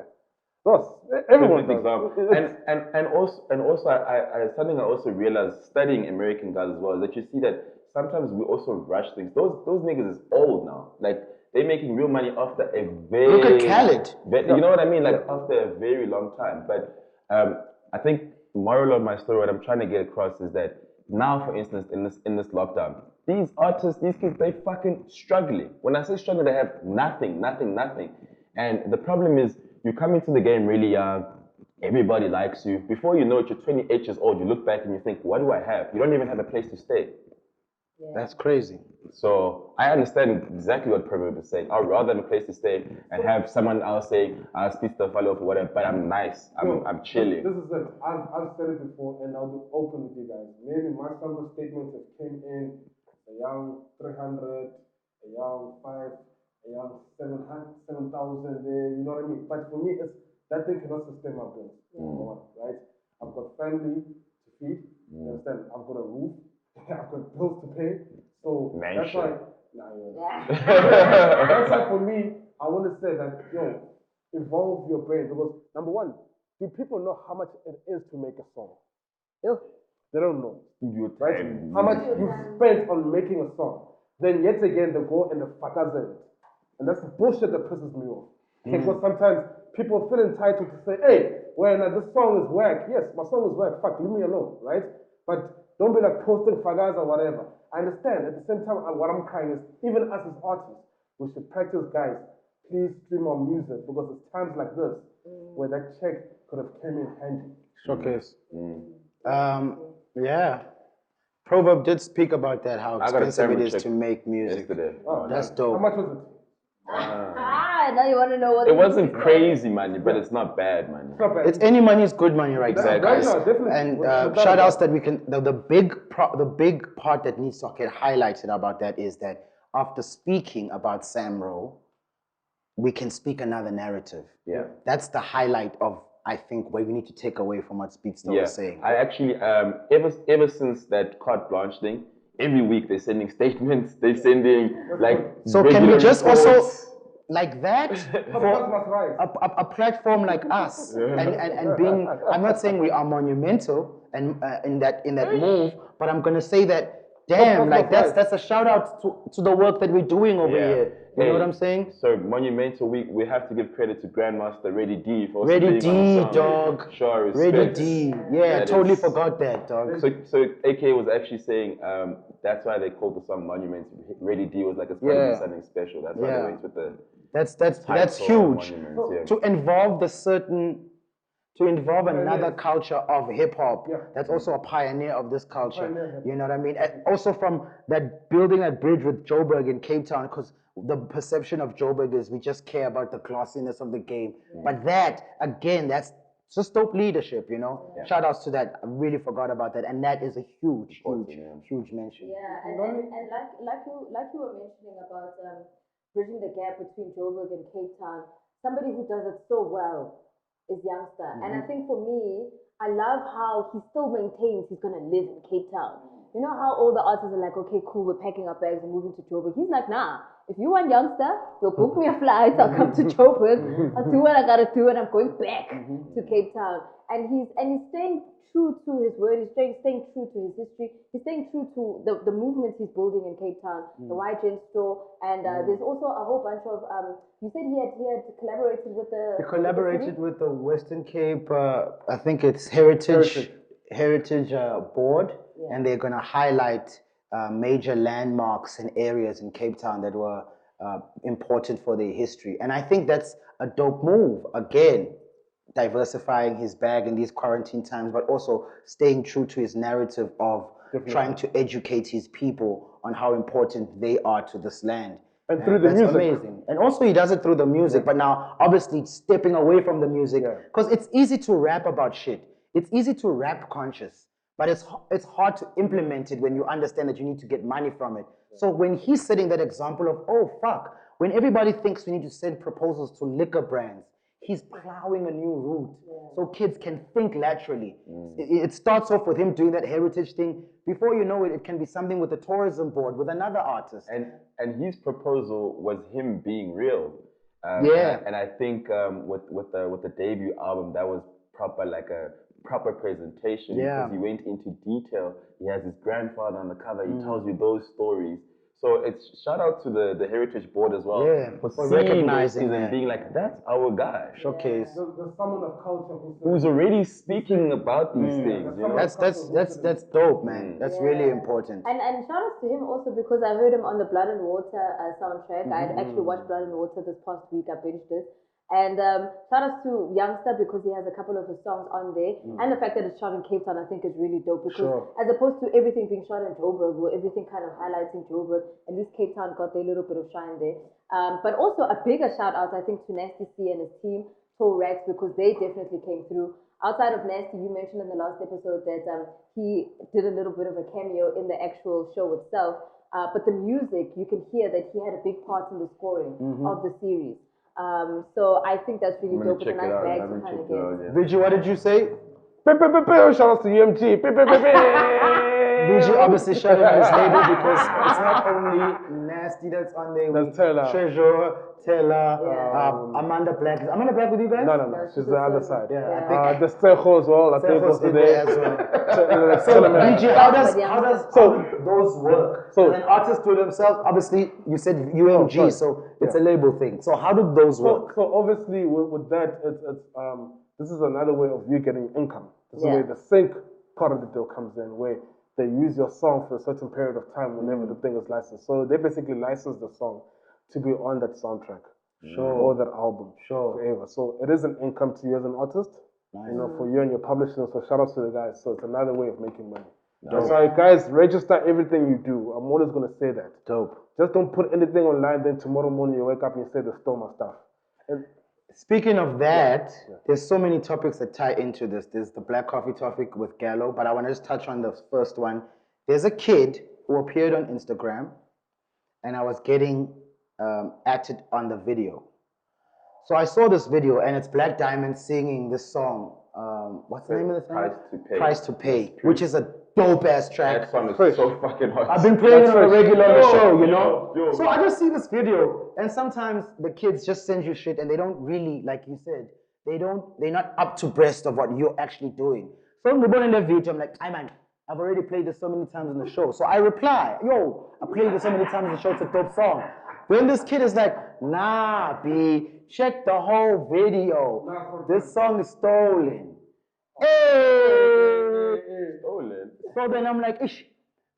Ross, everyone Perfect does. example. And also I something I also realized studying American guys as well is that you see that sometimes we also rush things. Those niggas is old now. Like they're making real money after a very Look at Khaled. You know what I mean? Like after a very long time. But I think moral of my story, what I'm trying to get across is that now, for instance, in this lockdown, these artists, these kids, they fucking struggling. When I say struggling, they have nothing. And the problem is, you come into the game really young, everybody likes you. Before you know it, you're 28 years old, you look back and you think, what do I have? You don't even have a place to stay. Yeah. That's crazy. So I understand exactly what Proverb is saying. I'd rather have a place to stay and have someone else saying, Speedsta follow up or whatever, but I'm nice, I'm chilling. This is it. I've said it before, and I'll be open with you guys. Maybe my sample statements have came in a young 300, a young 5, a young 7,000 there, you know what I mean? But for me, it's that thing cannot sustain my bills, number one, right? I've got family to feed, you understand? I've got a roof, I've got bills to pay, so that's why, that's why for me, I want to say that, evolve your brain, because number one, do people know how much it is to make a song? Yo. They don't know, Studio right? time. How much you spent on making a song. Then yet again, they go and they fakaze it. And that's the bullshit that pisses me off. Because sometimes people feel entitled to say, hey, this song is whack. Yes, my song is whack. Fuck, leave me alone, right? But don't be like posting fagas or whatever. I understand. At the same time, what I'm crying is, even us as artists, we should practice, guys. Please stream our music, because it's times like this where that check could have came in handy. Showcase. Yeah. Proverb did speak about that, how I got a expensive it salary is check to make music. yesterday. That's How dope. much was it? Now you want to know what It wasn't crazy money, but it's not bad money. It's not bad. It's any money is good money right now, Exactly. guys. Right now, definitely. And Without a shout outs doubt. that we can, the big part that needs to get highlighted about that is that after speaking about Samro, we can speak another narrative. Yeah. That's the highlight of, I think, what we need to take away from what Speedsta was saying. I actually, ever since that carte blanche thing, every week they're sending statements, they're sending like. So can we just reports. also, like that, Must for rise. a platform like us, and being, I'm not saying we are monumental and in that move, but I'm gonna say that, damn, like that's a shout out to the work that we're doing over here. You know what I'm saying? So monumental, we have to give credit to Grandmaster Reddy D for also Ready being on D, the song. dog. Sure, Ready respect. D. Yeah, I That totally is- forgot that, dog. So AKA was actually saying that's why they called the song Monuments. Reddy D was like, it's gonna Yeah. be something special. That's why Yeah. they went with the That's title huge. Monuments, yeah. To involve another culture of hip hop. Yeah. That's also a pioneer of this culture. Pioneer hip-hop. You know what I mean? And also from that building that bridge with Joburg in Cape Town, because the perception of Joburg is we just care about the glossiness of the game. But that, again, that's just dope leadership, you know? Yeah. Shout outs to that. I really forgot about that. And that is a huge Important, huge mention. Yeah, and like you were mentioning about bridging the gap between Joburg and Cape Town, somebody who does it so well is Youngster. And I think for me, I love how he still maintains he's gonna live in Cape Town. You know how all the artists are like, okay, cool, we're packing our bags and moving to Joburg. He's like, nah, if you want Youngster, you'll book me a flight, I'll come to Joburg, I'll do what I gotta do, and I'm going back to Cape Town. And he's staying true to his word, he's staying true to his history, he's staying true to the movements he's building in Cape Town, the YGen store, and there's also a whole bunch of, you said he had collaborated with the... He collaborated with the Western Cape, I think it's Heritage Board, and they're going to highlight major landmarks and areas in Cape Town that were important for their history. And I think that's a dope move. Again, diversifying his bag in these quarantine times, but also staying true to his narrative of trying to educate his people on how important they are to this land. And through the that's music. amazing. And also he does it through the music, but now obviously stepping away from the music, because it's easy to rap about shit. It's easy to rap conscious, but it's hard to implement it when you understand that you need to get money from it. So when he's setting that example of, oh fuck, when everybody thinks we need to send proposals to liquor brands, he's plowing a new route so kids can think laterally. It starts off with him doing that heritage thing. Before you know it, it can be something with the tourism board, with another artist. And his proposal was him being real. And I think with the debut album, that was proper presentation because he went into detail. He has his grandfather on the cover. He tells you those stories. So it's shout out to the Heritage Board as well for recognizing and being like, that's our guy. Showcase. There's someone of culture who's already speaking about these things. You know? That's dope, man. That's really important. And shout out to him also because I heard him on the Blood and Water soundtrack. I actually watched Blood and Water this past week. I binged it. And shout out to Youngster because he has a couple of his songs on there. And the fact that it's shot in Cape Town, I think is really dope because as opposed to everything being shot in Joburg or everything kind of highlighting Joburg, at least Cape Town got their little bit of shine there. But also a bigger shout out, I think, to Nasty C and his team, Toe Rex, because they definitely came through. Outside of Nasty, you mentioned in the last episode that he did a little bit of a cameo in the actual show itself. But the music, you can hear that he had a big part in the scoring of the series. So I think that's really dope. It's a nice bag to kind of get. Vigi, what did you say? Shout out to UMG. Vigi obviously shut out his label because it's not only Nasty that's on there. There's Taylor. Treasure, Taylor, Amanda Blaq. Is Amanda Blaq with you guys? No. She's the other side. I think the Stecho as well. I think was today. So Vigi, how does those work? So an artist to themselves, obviously you said UMG, so it's a label thing. So how do those work? So obviously with that, it's this is another way of you getting income. This is where the sync part of the deal comes in, where they use your song for a certain period of time whenever the thing is licensed. So they basically license the song to be on that soundtrack or that album forever. So it is an income to you as an artist, you know, for you and your publishing. So shout out to the guys. So it's another way of making money. So guys, register everything you do. I'm always gonna say that. Dope. Just don't put anything online. Then tomorrow morning you wake up and you say they stole my stuff. Speaking of that, there's so many topics that tie into this. There's the Black Coffee topic with Gallo, but I want to just touch on the first one. There's a kid who appeared on Instagram, and I was getting at it on the video. So I saw this video, and it's Black Diamond singing this song. What's the name of the song? Price to Pay, which is a dope-ass track. That song is so fucking hot. I've been playing it on a regular on the show, you know? So I just see this video, and sometimes the kids just send you shit, and they don't really, like you said, they're not up to breast of what you're actually doing. So I'm in the video, I'm like, hey man, I've already played this so many times in the show. So I reply, yo, I played this so many times in the show, it's a dope song. Then this kid is like, nah, B, check the whole video. This song is stolen. Hey! Stolen. So then I'm like, ish.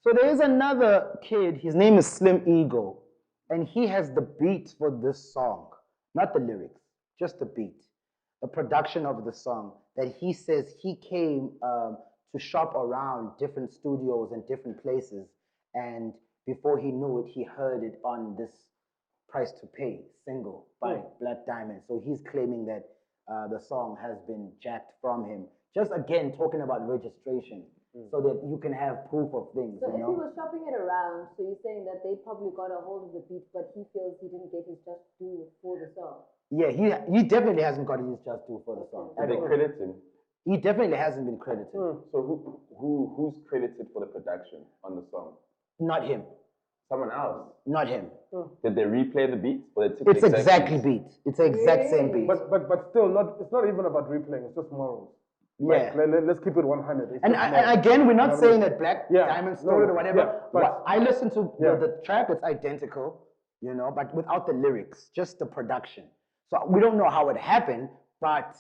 So there is another kid, his name is Slim Eagle, and he has the beat for this song. Not the lyrics, just the beat. The production of the song that he says he came to shop around different studios and different places, and before he knew it, he heard it on this Price to Pay single by Black Diamond. So he's claiming that the song has been jacked from him. Just again, talking about registration, so that you can have proof of things. So you if know? he was shopping it around, so you're saying that they probably got a hold of the beat, but he feels he didn't get his just due for the song. Yeah, he definitely hasn't got his just due for the song. Did they credit him? He definitely hasn't been credited. So who's credited for the production on the song? Not him. Someone else. Not him. Did they replay the beats? Or they took It's the exactly beat. It's the exact same beat. But still, it's not even about replaying. It's just morals. Yeah. Like, let's keep it 100. And again, we're not saying that Black Diamond stole it or whatever. But I listened to the track, it's identical, you know, but without the lyrics, just the production. So we don't know how it happened, but,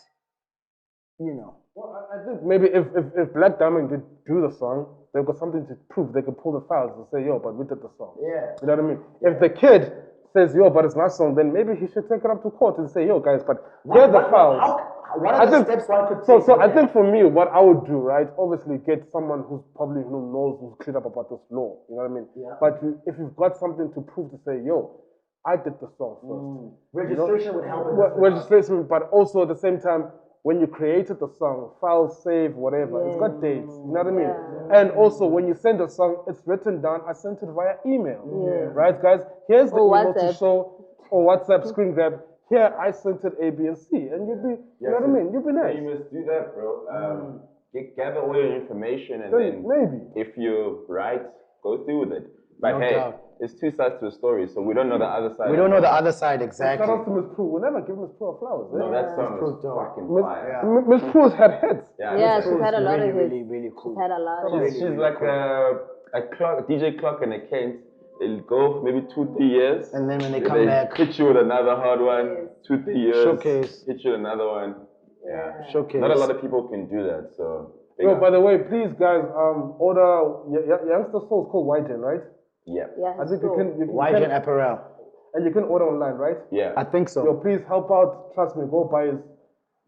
you know. Well, I think maybe if Black Diamond did do the song, they've got something to prove. They could pull the files and say, yo, but we did the song. Yeah. You know what I mean? If the kid says, yo, but it's my song, then maybe he should take it up to court and say, yo, guys, but here are the files. What are the steps one could take? So I think for me, what I would do, right, obviously get someone who's probably knows, who's cleared up about this law. You know what I mean? Yeah. But if you've got something to prove to say, yo, I did the song first. Registration would help. Registration, but also at the same time, when you created the song, file, save, whatever, it's got dates. You know what I mean? And also, when you send a song, it's written down. I sent it via email. Right, guys? Here's the email to show, or WhatsApp screen grab. here I sent it A, B, and C, and you'd be, you know what I mean? You'd be nice. So you must do that, bro. Gather all your information, and then maybe if you're right, go through with it. But No hey, doubt. it's two sides to a story, so we don't know the other side. We don't know the other side exactly. Shout out to Miss Prue. We'll never give Miss Prue her flowers. No, that song Miss is Prue, fucking Miss- fire. Miss Prue's had hits. Yeah, she's had a lot of hits. Really, really cool. She's had a lot of hits. She's like a clock, DJ clock and a Kent. They'll go maybe 2-3 years. And then when they come back, hit you with another hard one. 2-3 years. Showcase. Hit you with another one. Yeah. Showcase. Not a lot of people can do that, so. Yo, by the way, please guys, order Youngster Soul is called YGen, right? Yeah. Yeah, I think so- you can YGen apparel. and you can order online, right? Yeah. I think so. Yo, please help out. Trust me, go buy his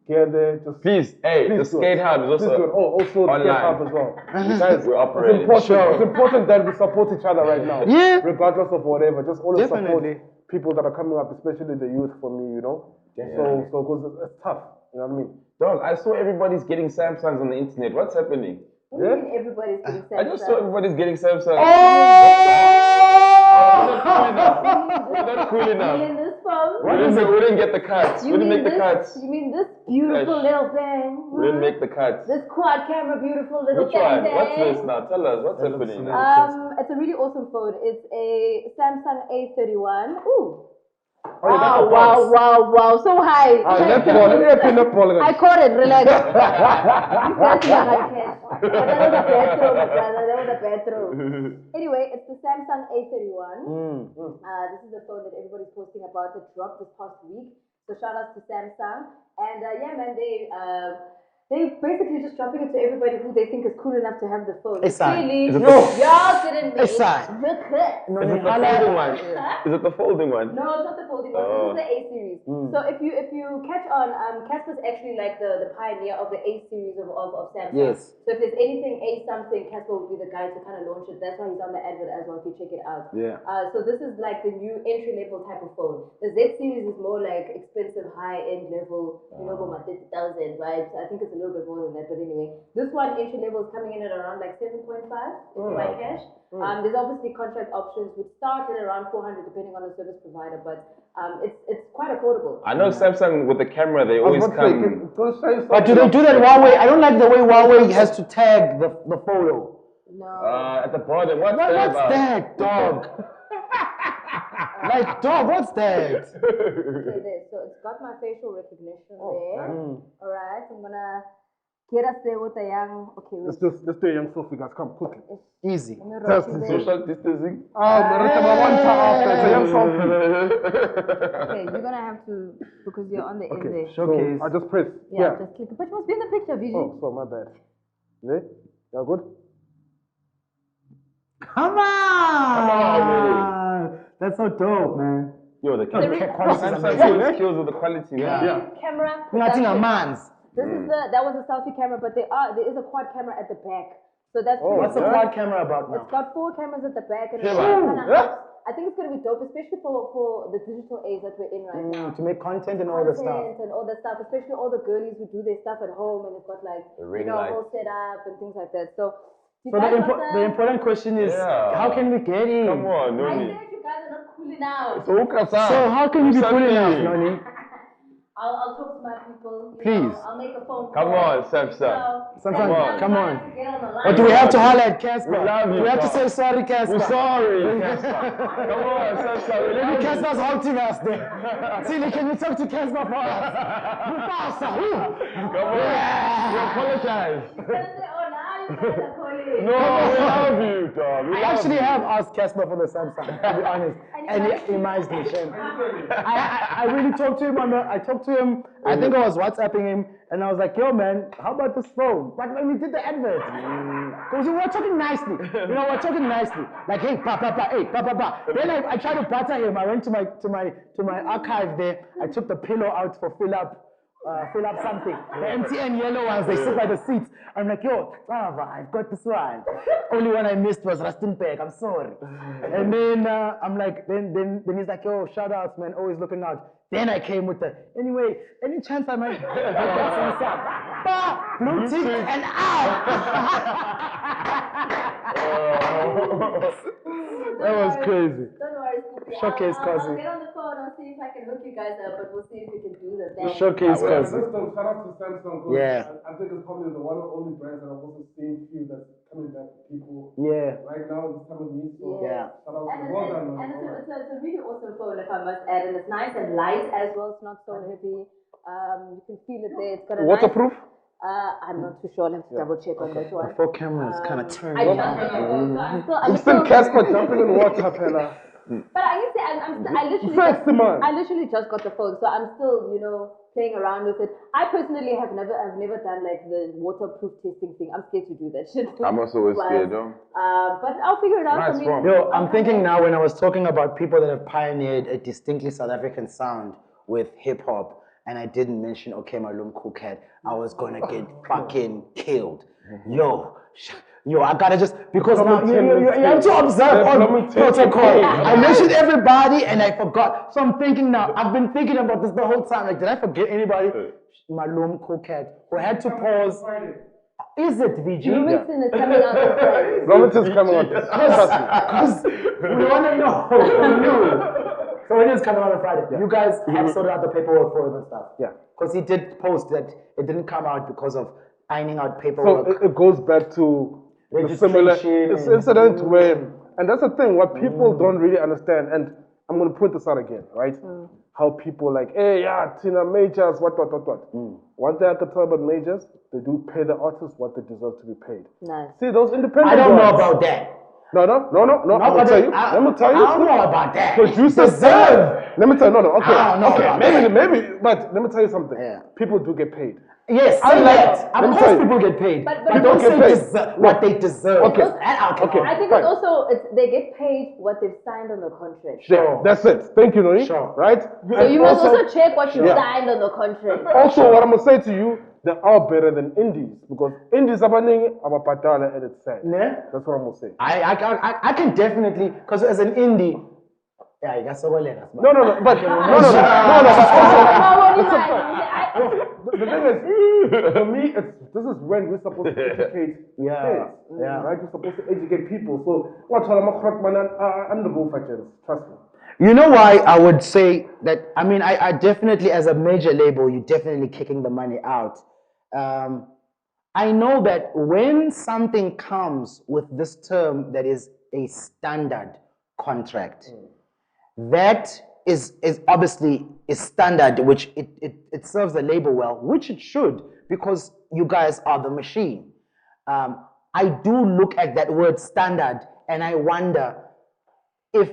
gear there. Just Please, hey, the do it. skate hub is Please do it. also. Oh, also the skate online. hub as well. Guys, We're operating. it's important. It's important that we support each other right now. Yeah. Regardless of whatever, just always Definitely. support people that are coming up, especially the youth. For me, you know. Definitely. So because it's tough. You know what I mean? Dog, I saw everybody's getting Samsungs on the internet. What's happening? What do you mean everybody's getting I just saw everybody's getting Samsungs. Not cool You enough. mean this phone? We didn't get the cuts. We didn't make the this, cuts. You mean this beautiful Yes. little thing? We didn't make the cuts. This quad camera beautiful little Which thing one? there. What's this now? Tell us. What's happening now? It's a really awesome phone. It's a Samsung A31. Ooh. Oh, Wow. So high. netball. I caught it, relax. That's not a catch. But that was a bad throw, my brother. That was a bad throw. Anyway, it's the Samsung A31. This is the phone that everybody's posting about. It dropped this past week. So shout out to Samsung. And yeah, man, they basically just dropping it to everybody who they think is cool enough to have the phone. It's fine. Clearly, Is it y'all didn't make It's fine. the cut. Is it the folding one? Is it the folding one? No, it's not the folding one. This is the A series. So if you catch on, Casper's actually like the pioneer of the A series of Samsung. Yes. So if there's anything A something, Casper will be the guy to kind of launch it. That's why he's on the advert as well. If you check it out. Yeah. So this is like the new entry level type of phone. The Z series is more like expensive, high end level. You know, about 30,000 vibes. I think it's a little bit more than that, but anyway, this one entry level is coming in at around like 7.5 by cash. There's obviously contract options which start at around 400 depending on the service provider, but it's quite affordable. I know Samsung with the camera, they always come. But do they do that Huawei? I don't like the way Huawei has to tag the photo. No. At the bottom. What's Like, that what's about? that, dog? Like, dog, what's that? Okay, there. So it's got my facial recognition there. Alright, I'm gonna get us there with the young. Okay, Let's do a young selfie, guys. Come quickly. Easy. let me rock you there. Social distancing. It's a young selfie. Okay, you're gonna have to because you're on the end there. Showcase. I just press. Yeah, just click. But you must be in the picture, Vigi. Oh, so my bad. Is it? Yeah, good. Come on! That's so dope, man. Yo, the camera. quality is Samsung amazing. always kills with the quality. Yeah. Camera. Nothing a production. man's. This is that was a selfie camera, but there is a quad camera at the back. So that's What's the yeah. quad camera about now? It's got 4 cameras at the back, and Yeah, it's man. kinda helps. I think it's gonna be dope, especially for the digital age that we're in right now. To make content and all the stuff. Content and all that stuff, especially all the girlies who do their stuff at home and they've got like ring a light. whole setup and things like that. So, you So guys the, want the important question is, Yeah. how can we get in? Come on, I Noni. said you guys are not cool enough. So how can we be cool enough, Noni? I'll talk to my people. You Please. know, I'll make a phone call. Come on, Samsung. Sometimes, Samsung, come on. to get on the line. Or do we have to holler at Casper? We love you, Do we have to Bob. say sorry, Casper? We're sorry, Casper. Come on, Samsung. We Maybe love you. Casper's halting us there. Tilly, can you talk to Casper for us? Mufasa, woo! Come on. We apologize. You're gonna say, oh, now you guys are calling. No, we love you, dog. We I love actually you. have asked Casper for the Samsung, to be honest. And he reminds me, shame. I really talked to him I talked to him, I think I was WhatsApping him, and I was like, yo man, how about this phone? But when we did the advert, because we were talking nicely, we're talking nicely. Like, hey, hey, Then I tried to butter him. I went to my archive there. I took the pillow out for fill up something. The MTN yellow ones, they sit by the seats. I'm like, yo, I've got this one. Only one I missed was Rustenberg, I'm sorry. And then I'm like, then he's like, yo, shout outs, man, always looking out. Then I came with the, anyway, any chance I might get that Samsung? Blue tick and That was crazy. Don't worry, Scoopy. Showcase, I'll Kazi. get on the phone. I'll see if I can hook you guys guys up, but we'll see if we can do that. Then. Showcase I will. Cosmo. Shout out to Samsung. 'Cause Yeah. I think it's probably the one and only brand that I've also seen few that's coming back to people Yeah. right now this time of year. So Yeah. shout out to And, you. Well done, and man. it's a really awesome phone, if I must add, and it's nice and light as well. It's not so heavy. You can feel it there. It's got a Waterproof? I'm not too sure. I'll have to double check on that one. The 4 cameras kind of turned I just on. got my phone, so I'm You've still. seen Casper jumping in water, fella. But I can say Fancy man. I literally just got the phone, so I'm still, playing around with it. I personally I've never done like the waterproof testing thing. I'm scared to do that shit. I'm also always scared, though. But I'll figure it out. Nice I mean, phone. Yo, I'm thinking now when I was talking about people that have pioneered a distinctly South African sound with hip hop, and I didn't mention Okay Malum Cool Cat, I was gonna get fucking killed. Yo, I gotta just because now you have to observe on protocol. I mentioned everybody and I forgot. So I'm thinking now. I've been thinking about this the whole time. Like, did I forget anybody? Malum Cool Cat. We had to pause. Is it VG? Lumington is coming out on Friday. Lumington's coming on. Trust me. Because we want to know from you. So when it's coming out on Friday, you guys have sorted out the paperwork for it and stuff. Yeah. Because he did post that it didn't come out because of ironing out So paperwork. it goes back to the similar incident where, and that's the thing, what people don't really understand, and I'm going to point this out again, right? How people like, hey, yeah, Tina, majors, what. One thing I could tell about majors, they do pay the artists what they deserve to be paid. Nice. See, those independent I don't know ones- about that. No. Let me tell you. I don't know about that. Producers Deserve. Let me tell you. No. Okay. I don't know about maybe. But let me tell you something. Yeah. People do get paid. Yes, I say like- that. let Of me course tell you. people get paid. But But they don't don't say get paid. what they deserve. Okay. Okay. I think fine. it's also they get paid what they've signed on the contract. Sure. That's it. Thank you, Nori. Sure. Right? So you must also check what you Yeah. signed on the contract. Also, what I'm gonna say to you, they are better than indies because indies abaningi abapatala and it's sad. Yeah. That's what I'm gonna say. I can definitely, because as an indie, yeah, you got so well. No, but the thing is, for me, this is when we're supposed to educate kids. Yeah. Right? We're supposed to educate people. So, what's all I'm the go fighters. Trust me. You know why I would say that? I mean, I definitely, as a major label, you're definitely kicking the money out. I know that when something comes with this term that is a standard contract, that is obviously a standard which it serves the label well, which it should, because you guys are the machine. I do look at that word standard and I wonder if,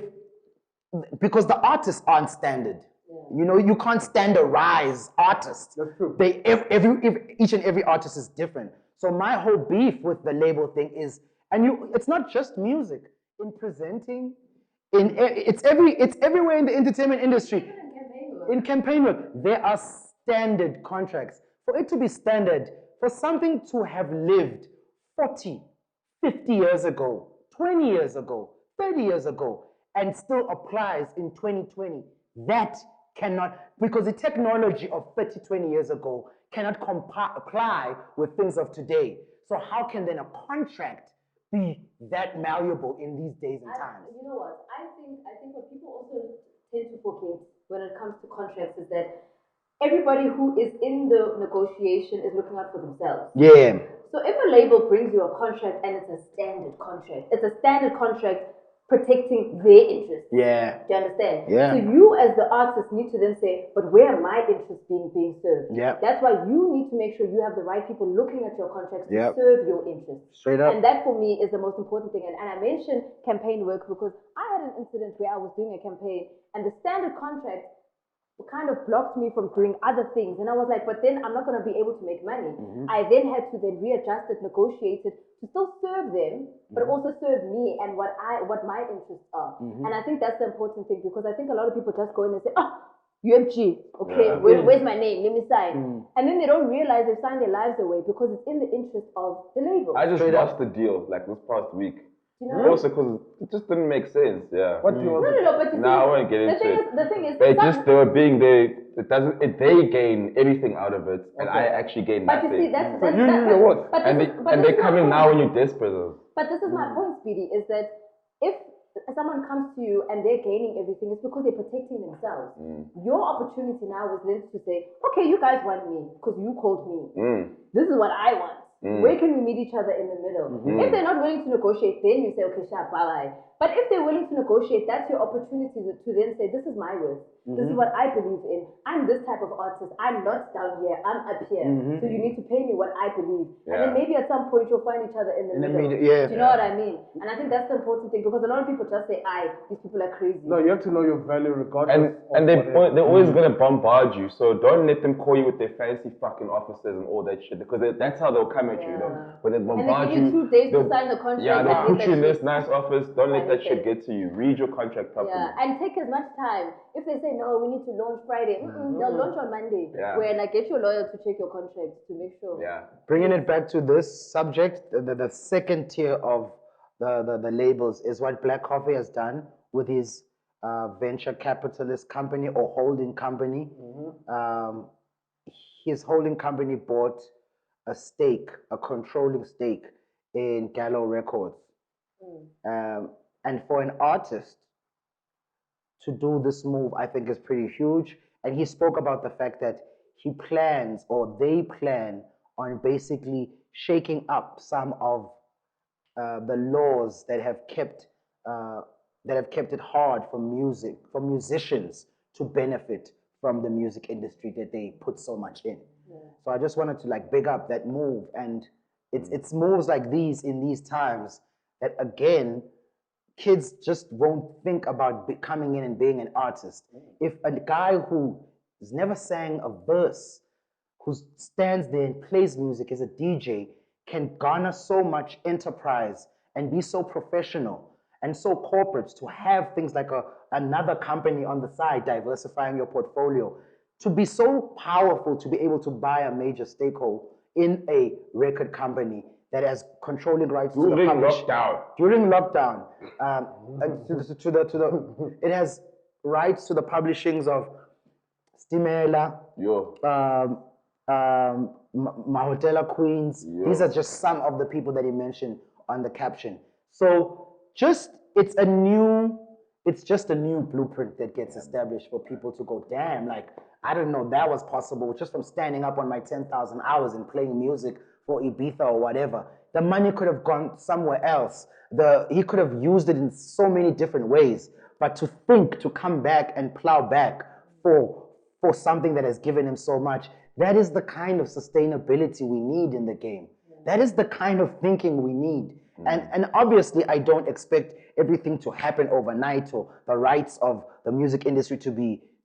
because the artists aren't standard. You know, you can't standardize artists. That's true. Each and every artist is different. So my whole beef with the label thing is, it's not just music. In presenting, it's everywhere in the entertainment industry. In campaign work, there are standard contracts. For it to be standard, for something to have lived 40, 50 years ago, 20 years ago, 30 years ago, and still applies in 2020, that cannot, because the technology of 30, 20 years ago cannot apply with things of today. So how can then a contract be that malleable in these days and times? You know what? I think what people also tend to forget when it comes to contracts is that everybody who is in the negotiation is looking out for themselves. Yeah. So if a label brings you a contract and it's a standard contract protecting their interests. Yeah. Do you understand? Yeah. So you as the artist need to then say, but where are my interests being served? Yeah. That's why you need to make sure you have the right people looking at your contracts to Yep. serve your interests. Straight up. And that for me is the most important thing. And I mentioned campaign work because I had an incident where I was doing a campaign and the standard contract kind of blocked me from doing other things. And I was like, but then I'm not going to be able to make money. I then had to then readjust it, negotiate it to still serve them, but also serve me and what my interests are. And I think that's the important thing because I think a lot of people just go in and say, oh, UMG, okay, where's my name? Let me sign. And then they don't realize they've signed their lives away because it's in the interest of the label. I just lost the deal like this past week. You know? Also because it just didn't make sense. Yeah. What do you want? No, but you see, I won't get into it. The thing is, They some- they gain everything out of it, and I actually gain but nothing. you see, that's you know what? But and this is- but they this is come my in point. now when you're desperate. But this is my point, Speedy, is that if someone comes to you and they're gaining everything, it's because they're protecting themselves. Your opportunity now is then to say, okay, you guys want me because you called me. This is what I want. Where can we meet each other in the middle? If they're not willing to negotiate, then you say, okay, sharp, bye. But if they're willing to negotiate, that's your opportunity to then say, this is my worth. This is what I believe in. I'm this type of artist. I'm not down here. I'm up here. So you need to pay me what I believe. And then maybe at some point you'll find each other in the middle. Do you know what I mean? And I think that's the important thing, because a lot of people just say, these people are crazy. No, you have to know your value regardless. And they're always gonna bombard you. So don't let them call you with their fancy fucking offices and all that shit, because that's how they'll come at you, you know? When they bombard and they give you 2 days to sign the contract. Yeah, they'll put you in this nice office. Don't let that shit get to you. Read your contract properly. Yeah, and take as much time. If they say, no, we need to launch Friday, they'll launch on Monday. Yeah. Where, like, get your lawyer to check your contract to make sure. Yeah. Bringing it back to this subject, the second tier of the labels is what Blaq Coffee has done with his venture capitalist company or holding company. His holding company bought a controlling stake in Gallo Records. And for an artist to do this move, I think is pretty huge. And he spoke about the fact that he plans, or they plan, on basically shaking up some of the laws that have kept it hard for musicians to benefit from the music industry that they put so much in. So I just wanted to like big up that move, and it's moves like these in these times that, again, kids just won't think about coming in and being an artist. If a guy who has never sang a verse, who stands there and plays music as a DJ, can garner so much enterprise and be so professional and so corporate, to have things like another company on the side, diversifying your portfolio, to be so powerful to be able to buy a major stakehold in a record company that has controlling rights to the publishing. During lockdown, it has rights to the publishings of Stimela, Mahotela Queens. These are just some of the people that he mentioned on the caption. So it's just a new blueprint that gets established for people to go, damn, like, I didn't know that was possible just from standing up on my 10,000 hours and playing music for Ibiza or whatever. The money could have gone somewhere else. He could have used it in so many different ways. But to come back and plow back for something that has given him so much, that is the kind of sustainability we need in the game. That is the kind of thinking we need. And obviously, I don't expect everything to happen overnight, or the rights of the music industry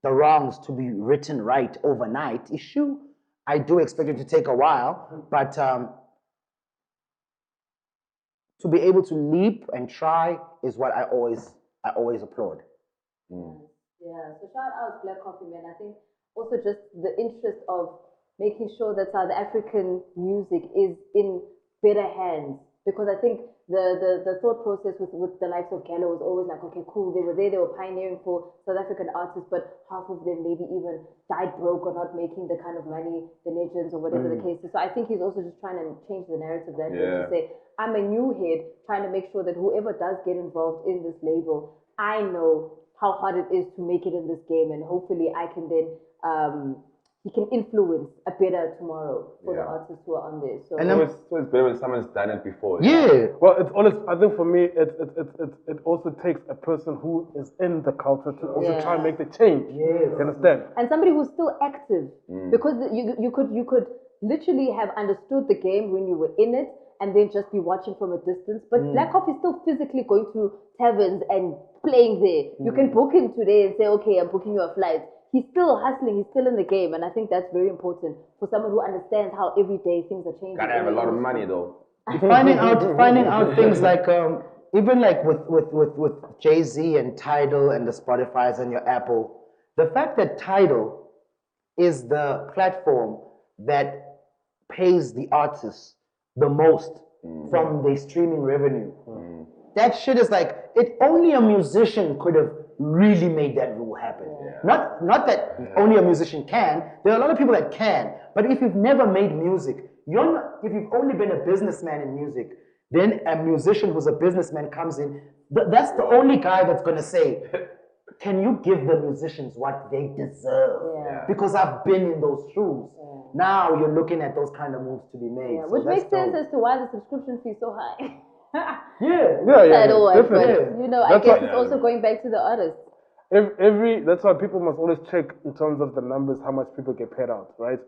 the wrongs to be written right overnight. Issue, I do expect it to take a while, but to be able to leap and try is what I always applaud. Yeah, so shout out Blaq Coffee, man. I think also just the interest of making sure that South African music is in better hands. Because I think the thought process with the likes of Gallo was always like, okay, cool, they were pioneering for South African artists, but half of them maybe even died broke or not making the kind of money, the legends or whatever the case is. So I think he's also just trying to change the narrative that to say, I'm a new head trying to make sure that whoever does get involved in this label, I know how hard it is to make it in this game, and hopefully I can then he can influence a better tomorrow for the artists who are on there. So and it's always better when someone's done it before. Well, it's honest. I think for me, it also takes a person who is in the culture to also try and make the change. You understand? And somebody who's still active, because you could literally have understood the game when you were in it, and then just be watching from a distance. But Blaq Coffee is still physically going to taverns and playing there. You can book him today and say, okay, I'm booking you a flight. He's still hustling, he's still in the game, and I think that's very important for someone who understands how every day things are changing. Gotta have a lot of money though. finding out things like even like with Jay-Z and Tidal and the Spotify's and your Apple, the fact that Tidal is the platform that pays the artists the most from the streaming revenue. That shit is like, only a musician could have really made that rule happen. Not that only a musician can. There are a lot of people that can. But if you've never made music, if you've only been a businessman in music, then a musician who's a businessman comes in. That's the only guy that's gonna say, can you give the musicians what they deserve? Yeah. Because I've been in those shoes. Now you're looking at those kind of moves to be made. Yeah, So which that's makes sense dope. as to why the subscription fee is so high. Yeah. But, you know, I That's guess why- it's also going back to the artists. That's why people must always check in terms of the numbers how much people get paid out, right?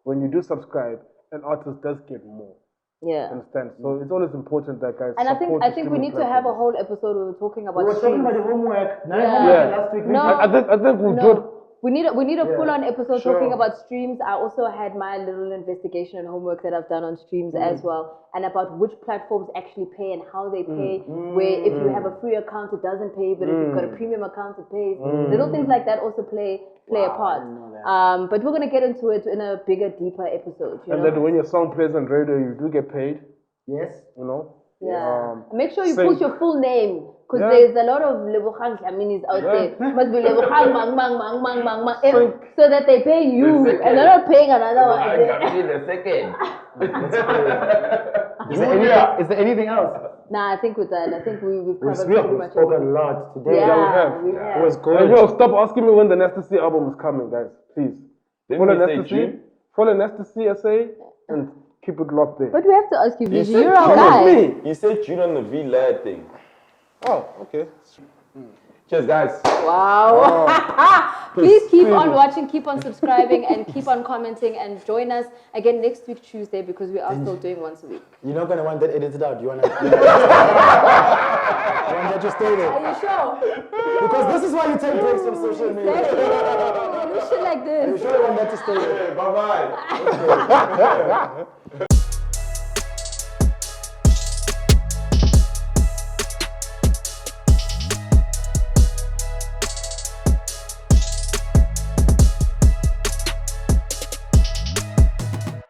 When you do subscribe, an artist does get more. Yeah. Understand? So it's always important that guys. And I support think the we streaming need to have a platforms. whole episode where we're talking about We were talking streams. about the homework. Now Yeah. homework Yeah. last week. No. I think we'll do it. No, we need a full-on episode Sure. talking about streams. I also had my little investigation and homework that I've done on streams as well, and about which platforms actually pay and how they pay. Where if you have a free account, it doesn't pay, but if you've got a premium account, it pays. Little things like that also play a part. I didn't know that. But we're gonna get into it in a bigger, deeper episode. You And know? then when your song plays on radio, you do get paid. Yes. You know. Yeah. Make sure you same- put your full name, because Yeah. there's a lot of Lebogang Dlaminis out there. Must be Lebogang mang, so that they pay you, The and they're not paying another one. I got me the second. Is there anything else? Nah, I think we're done. I think we've covered We pretty much spoke a everything. lot today. Yeah, we we It have. was good. And yo, stop asking me when the Nasty album is coming, guys. Please. Didn't Follow we say Nasty, June? follow Nasty SA, and keep it locked there. But we have to ask you, Vijay, said you're our June. guy. Me. You said June on the V-Lad thing. Oh, okay. Cheers, guys. Wow. Please keep on please. watching, keep on subscribing, and keep on commenting, and join us again next week, Tuesday, because we are still doing once a week. You're not gonna want that edited out. You wanna you want that to stay there. Are you sure? Because this is why you take breaks from social media. Exactly. Do shit like You this. sure you want that to stay there? Bye-bye.